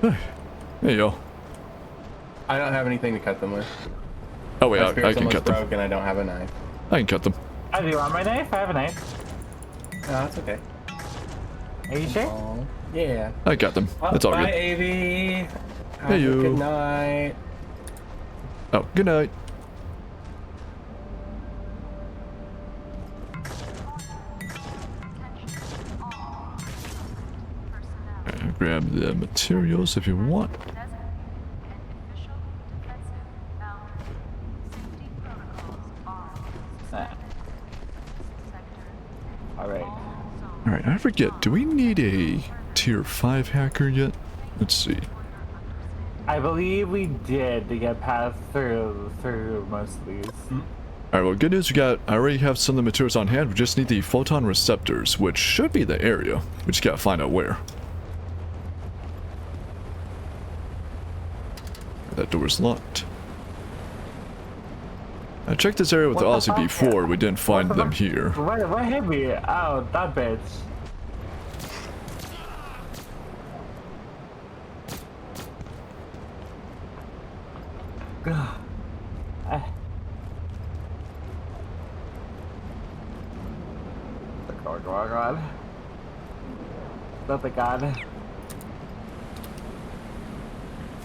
There you go. I don't have anything to cut them with. Oh wait, My I spear's can almost cut them. broke and I don't have a knife. I can cut them. I do want my knife. I have a knife. No, that's okay. Are you sure? Oh, yeah. I got them. It's all Bye, good. Avy. Have Hey, a you. Good night. Oh, good night. Grab the materials if you want. Alright. Alright, I forget. Do we need a tier 5 hacker yet? Let's see. I believe we did to get past through most of these. Alright, well, good news. I already have some of the materials on hand. We just need the photon receptors, which should be the area. We just gotta find out where. That door's locked. I checked this area with the What the Aussie fuck? before. We didn't find them here. What hit me? Oh, that bitch. Go on. Not the god.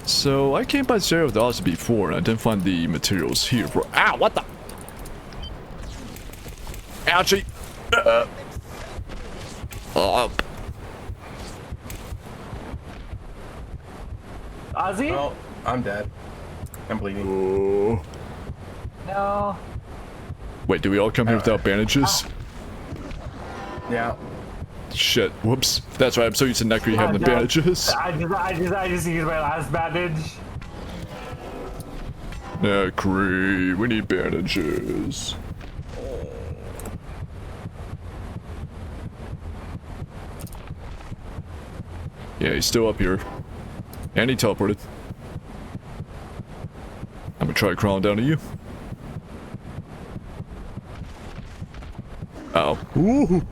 So, I came by this area with the Aussie before, and I didn't find the materials here for— Ow, what the? Ouchie! Ozzy? Oh, I'm dead. I'm bleeding. Oh. No. Wait, do we all come here without bandages? Yeah. Shit, whoops. That's right, I'm so used to Nekri having the bandages. I just used my last bandage. Nekri, we need bandages. Yeah, he's still up here. And he teleported. I'm gonna try crawling down to you. Uh oh. Ooh.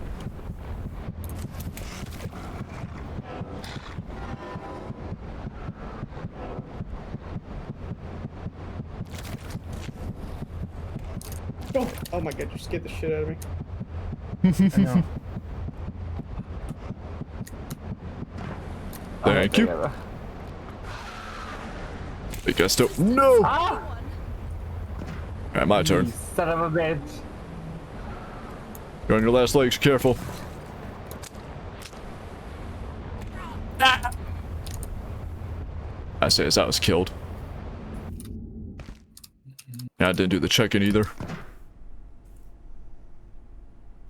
Oh my god, you scared the shit out of me. I know. Thank you. I guess still. No! Ah! Alright, my You turn. son of a bitch. You're on your last legs, careful. I say as I was killed. Yeah, I didn't do the check-in either.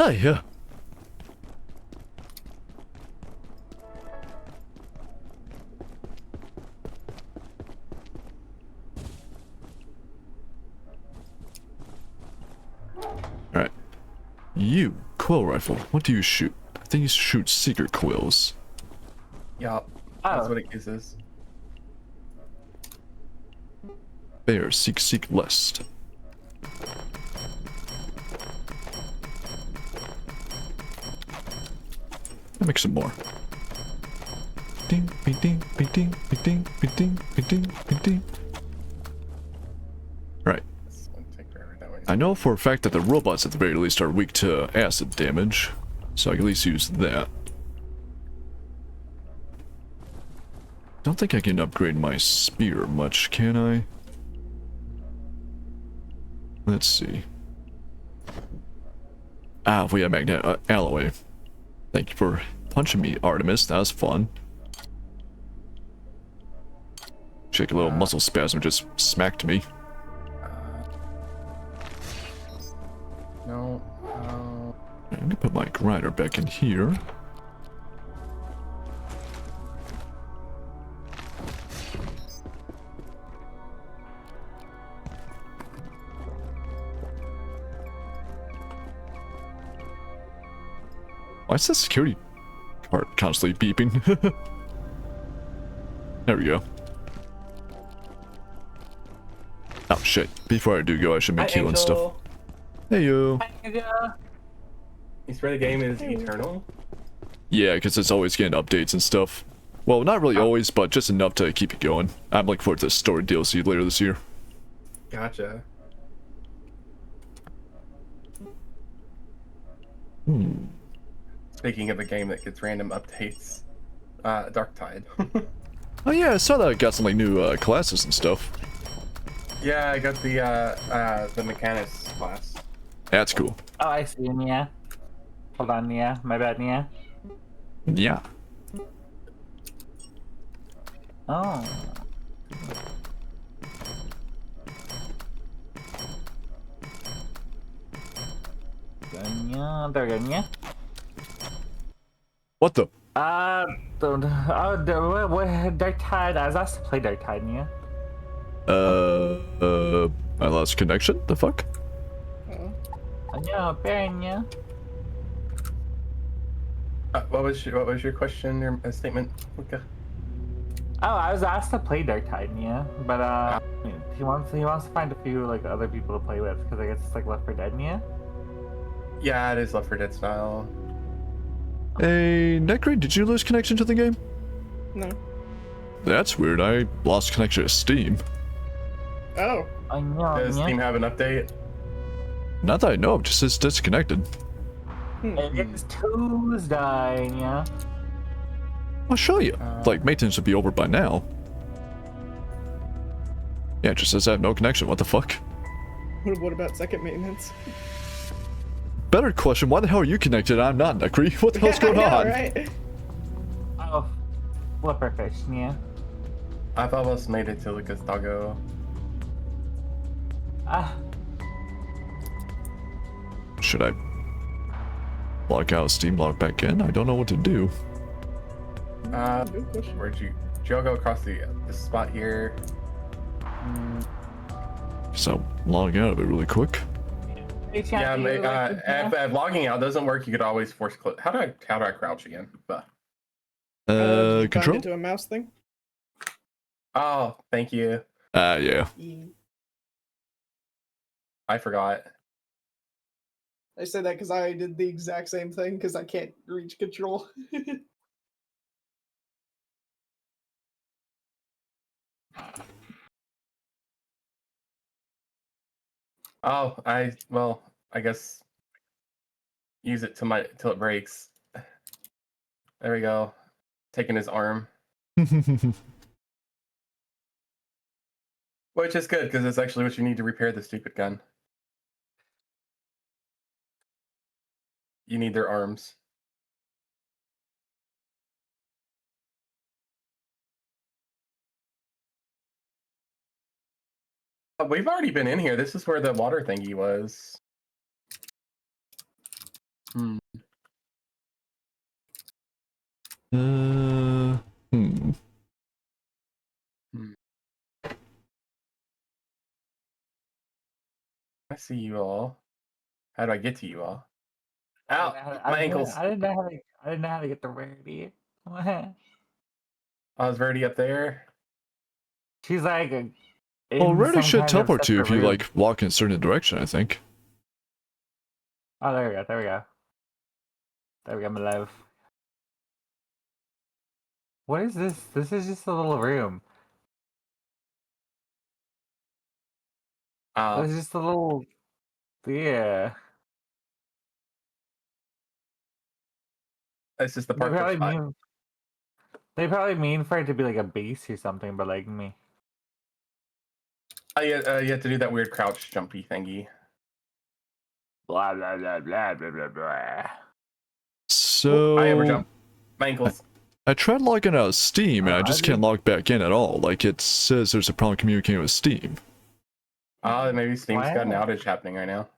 Oh, yeah. Alright. You, quill rifle. What do you shoot? I think you shoot secret quills. Yeah, that's what it uses. Bear, seek lest. I'll make some more. Ding, be ding, be ding, be ding, be ding, be ding, be ding. Right. This one take forever that way. I know for a fact that the robots at the very least are weak to acid damage, so I can at least use that. Don't think I can upgrade my spear much, can I? Let's see. Ah, we have magnet alloy. Thank you for punching me, Artemis. That was fun. Shake a little muscle spasm just smacked me. No. I'm gonna put my grinder back in here. Why is the security card constantly beeping? There we go. Oh shit. Before I do go, I should make healing stuff. Hey yo. You swear the game is eternal? Yeah, because it's always getting updates and stuff. Well, not really always, but just enough to keep it going. I'm looking forward to the story DLC later this year. Gotcha. Speaking of a game that gets random updates, Dark Tide. Oh yeah, I saw that it got some like new classes and stuff. Yeah, I got the mechanics class. That's cool. Oh, I see, Nia. Hold on, Nia. My bad, Nia. Yeah. Oh. Nia, there we go, Nia. What the? What Dark Tide? I was asked to play Dark Tide, Nia. I lost connection? The fuck? No, Nia. What was your question or statement, Luca? Oh, I was asked to play Dark Tide, Nia, but he wants to find a few like other people to play with because I guess it's like Left 4 Dead, Nia. Yeah, it is Left 4 Dead style. Hey, Nekri, did you lose connection to the game? No. That's weird. I lost connection to Steam. Oh. I know. Does Steam have an update? Not that I know of, just says disconnected. It is Tuesday, Nia. I'll show you. Like, maintenance would be over by now. Yeah, it just says I have no connection. What the fuck? What about second maintenance? Better question, why the hell are you connected? I'm not, Nekri. What the hell's going I know, on? right? Oh, flipper fish, Nia. I've almost made it to Lucas Doggo. Ah, Should I log out Steam, log back in? I don't know what to do. Good question. Where'd you go across the spot here? So, log out of it really quick. Yeah, if logging out doesn't work, you could always force close. How do I crouch again? Did you Control? bind it to a mouse thing? Oh, thank you. Yeah. I forgot. I said that because I did the exact same thing because I can't reach control. Oh, I guess use it till it breaks. There we go. Taking his arm, which is good because it's actually what you need to repair the stupid gun. You need their arms. We've already been in here. This is where the water thingy was. Hmm. Hmm. I see you all. How do I get to you all? Ow! I My didn't know- ankles. I didn't know how to. I didn't know how to get the rarity. I was already up there. She's like. Well, In Rarity some should kind of teleport to you if separate you, room. like, walk in a certain direction, I think. Oh, there we go. There we go. There we go, my love. What is this? This is just a little room. It's just a little. Yeah. It's just the They parkour probably spot. mean. They probably mean for it to be like a base or something, but like me. Oh, yeah, you have to do that weird crouch jumpy thingy. Blah blah blah blah blah blah blah. So... I ever jump. My ankles. I tried logging out of Steam, and I I just can't did- log back in at all. Like, it says there's a problem communicating with Steam. Maybe Steam's got an Wow. outage happening right now.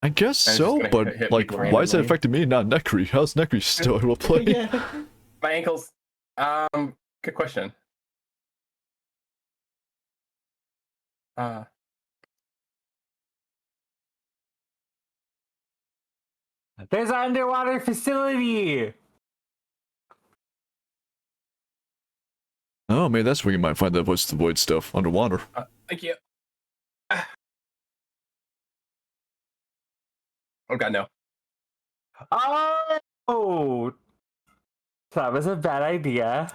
I guess And it's just so, gonna but, hit like, people why is it randomly. affecting me, not Nekri? How's Nekri still able to play? Yeah. My ankles. Good question. There's an underwater facility. Oh, maybe that's where you might find that Voice of the Void stuff, underwater. Thank you. Oh god, no. Oh, that was a bad idea.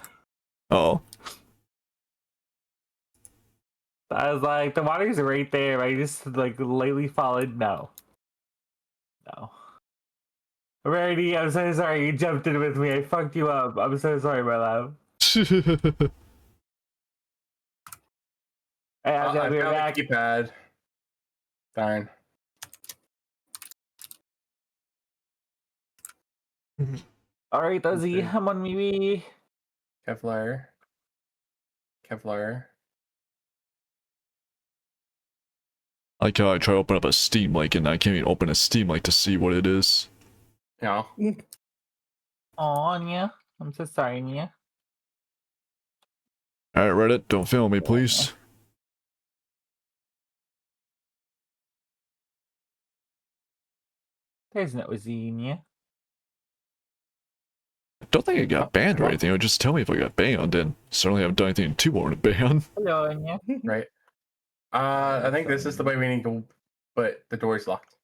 Oh. I was like, the water's right there. I just like lightly followed. No. Rarity, I'm so sorry. You jumped in with me. I fucked you up. I'm so sorry, my love. Hey, I I'll be found back. the keypad. Darn. All right, Ozzy, Okay. I'm on me. Kevlar. Like how I try to open up a Steam Link, and I can't even open a Steam Link to see what it is. No. Aw, yeah. I'm so sorry, Nia. Alright, Reddit, don't fail me, please. There's no Ozzy, Nia. I don't think I got banned or anything. It would just tell me if I got banned, and certainly haven't done anything to warrant a ban. Hello, Nia. Right. I think this is the way we need to, but the door's locked.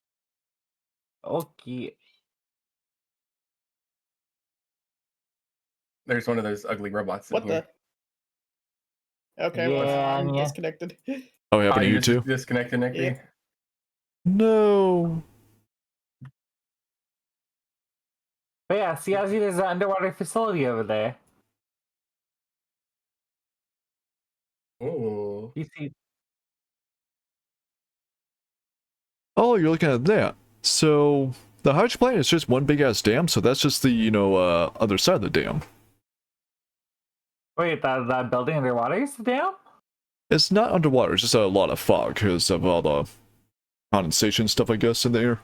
Okay. There's one of those ugly robots in What here. the? Okay, well, Yeah, I'm yeah. disconnected. Oh, happened to you just too? disconnected, Nekri? Yep. No. But yeah, see, Ozzy, there's an underwater facility over there. Ooh. You see, Oh, you're looking at that. So, the hydrogen plant is just one big ass dam, so that's just the, other side of the dam. wait, that building underwater is the dam? It's not underwater, it's just a lot of fog because of all the condensation stuff, I guess, in the air.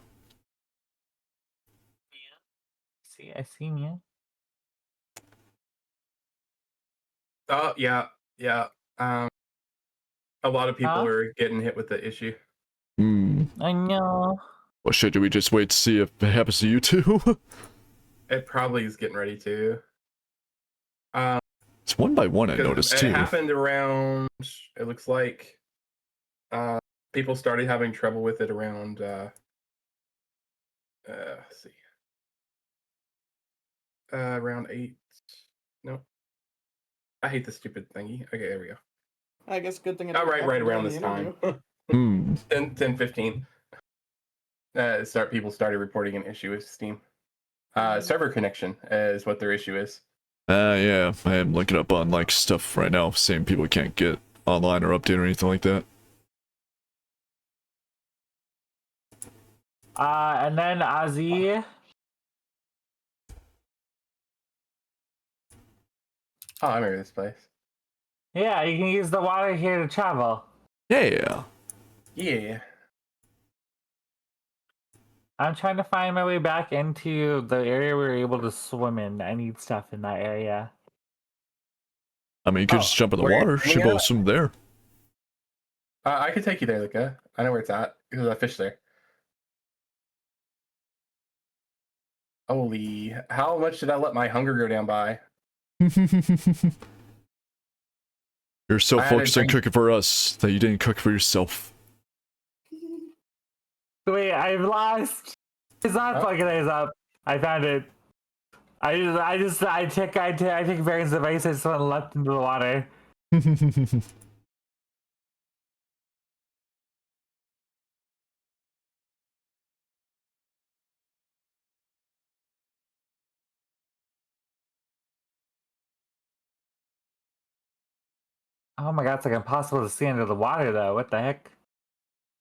See, I seen you. Oh, yeah. A lot of people Huh? are getting hit with the issue. Hmm. I know. Well, shit, do we just wait to see if it happens to you too? It probably is getting ready to. It's one by one, I 'Cause noticed it too. happened around. It looks like people started having trouble with it around. Let's see. Around 8. No, I hate this stupid thingy. Okay, there we go. I guess good thing. Oh, right around this time. Hmm. 10:15. People started reporting an issue with Steam. Server connection is what their issue is. Yeah, I am looking up on like stuff right now, saying people can't get online or update or anything like that. And then Ozzy. Oh, I remember this place. Yeah, you can use the water here to travel. Yeah. Yeah. I'm trying to find my way back into the area we were able to swim in. I need stuff in that area. I mean, you could Oh, just jump in the where are you water. finding Should go it? swim there. I could take you there, Luca. I know where it's at because I fished there. Holy, how much did I let my hunger go down by? You're so I had a focused on drink- cooking for us that you didn't cook for yourself. Wait, I've lost. It's not fucking things up. I found it. I take various devices and left into the water. Oh my god, it's like impossible to see under the water though. What the heck?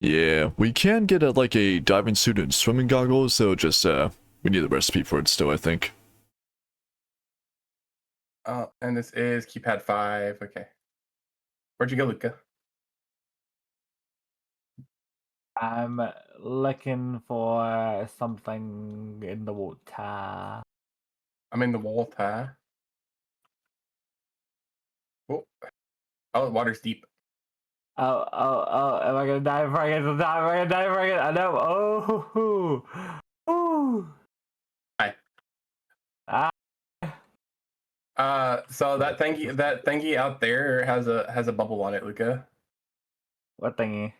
Yeah, we can get like a diving suit and swimming goggles, so just we need the recipe for it still, I think. Oh, and this is keypad 5. Okay. Where'd you go, Luca? I'm looking for something in the water. I'm in the water. Oh, the water's deep. Oh, am I gonna die before I get to the top? Am I gonna die before I get? I know. Oh. Hi. So that thingy out there has a bubble on it, Luca. What thingy?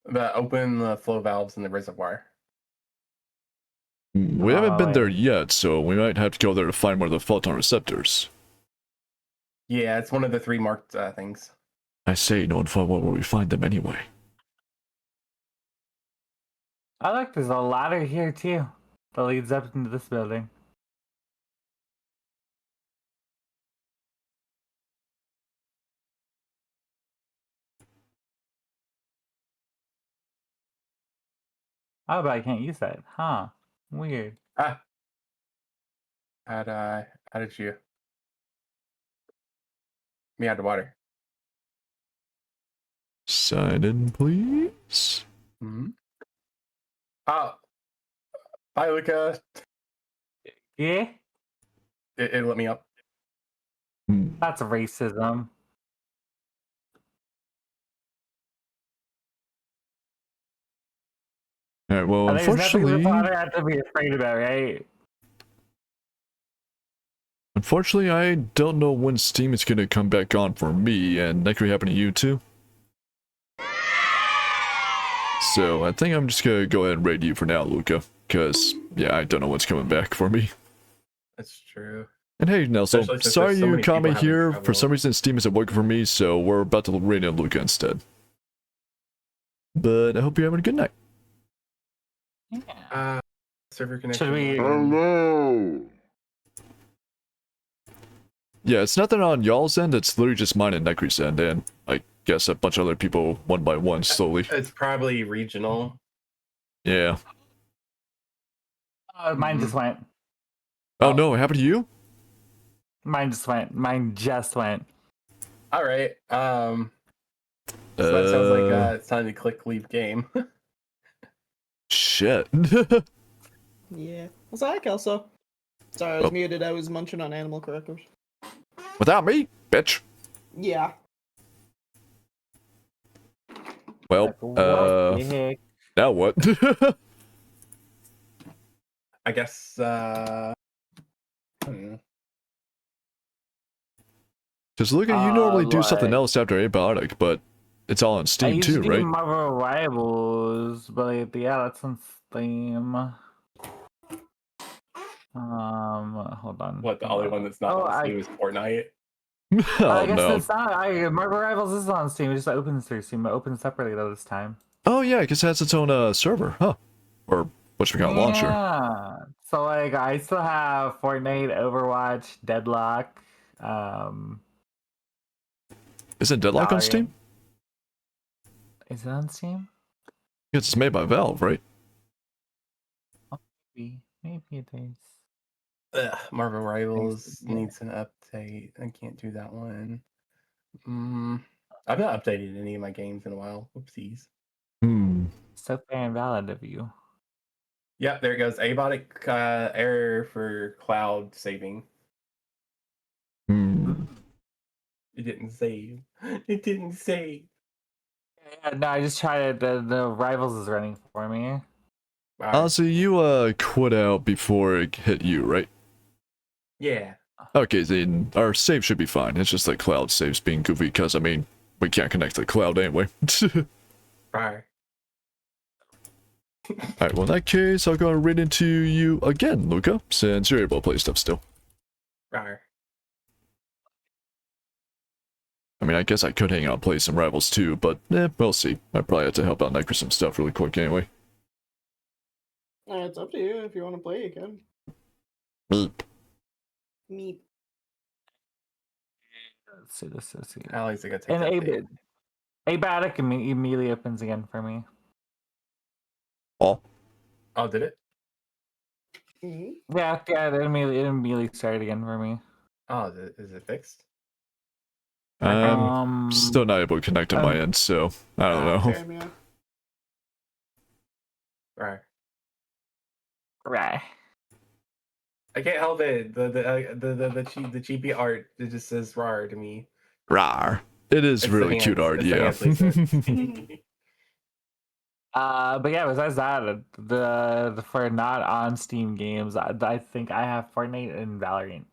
That open the flow valves in the reservoir. We haven't been there wait. yet, so we might have to go there to find one of the photon receptors. Yeah, it's one of the 3 marked things. I say, no one find where we find them anyway. Oh look, there's a ladder here too that leads up into this building. Oh, but I can't use that. Huh. Weird. How did you? Me out of water. Sign in, please. Mm-hmm. Oh, bye, Luca. Yeah? It let me up. That's racism. Alright, well, And there's nothing unfortunately... this water I have to be afraid about, right? Unfortunately, I don't know when Steam is gonna come back on for me, and Nekri happened to you too. So, I think I'm just gonna go ahead and raid you for now, Luca. Because, yeah, I don't know what's coming back for me. That's true. And hey, Nelson, Especially since sorry there's so you many caught me people having here. trouble. For some reason, Steam isn't working for me, so we're about to raid in Luca instead. But I hope you're having a good night. Yeah. Server connection. Should we? Hello. Yeah, it's nothing on y'all's end, it's literally just mine and Nekri's end, and I guess a bunch of other people one by one, slowly. It's probably regional. Yeah. Mine just went. Oh no, it happened to you? Mine just went. Mine just went. All right. So that sounds like it's time to click leave game. Shit. Yeah. What's that, Kelso? Sorry, I was muted. I was munching on animal crackers. Without me, bitch. Yeah. Well, What the heck? now what? I guess. Because Luca, you normally do something like, else after Abiotic, but it's all on I Steam used to too, do right? Marvel Rivals, but yeah, that's on Steam. Hold on. What, the only one that's not on Steam is Fortnite? Oh I guess no. it's not. Marvel Rivals is on Steam. It just opens through Steam. It opens separately though this time. Oh yeah, because it has its own server, huh? Or whatchamacallit launcher. Yeah. So like, I still have Fortnite, Overwatch, Deadlock. Isn't Deadlock on Steam? Is it on Steam? It's made by Valve, right? Maybe it is. Ugh, Marvel Rivals needs an update. I can't do that one. I've not updated any of my games in a while. Whoopsies. So fair and valid of you. Yep, there it goes. Abiotic error for cloud saving. It didn't save. It didn't save. Yeah, no, I just tried it. The Rivals is running for me. So you quit out before it hit you, right? Yeah. Okay, then our save should be fine. It's just that cloud saves being goofy because, I mean, we can't connect to the cloud anyway. Right. Alright, well in that case, I'll go and read into you again, Luca, since you're able to play stuff still. Right. I mean, I guess I could hang out and play some Rivals too, but we'll see. I probably have to help out Nekri some stuff really quick anyway. It's up to you. If you want to play, you can. Meep. Meep. Let's see. At least I got to take And that bait. Abiotic immediately opens again for me. Oh. Oh, did it? Yeah, it immediately started again for me. Oh, is it fixed? I'm still not able to connect on my end, so I don't know. Damn, yeah. Right. Right. I can't help it. The cheapy art, it just says "rar" to me. Rawr. It is It's really cute art, yeah. But yeah, besides that, the for not on Steam games, I think I have Fortnite and Valorant.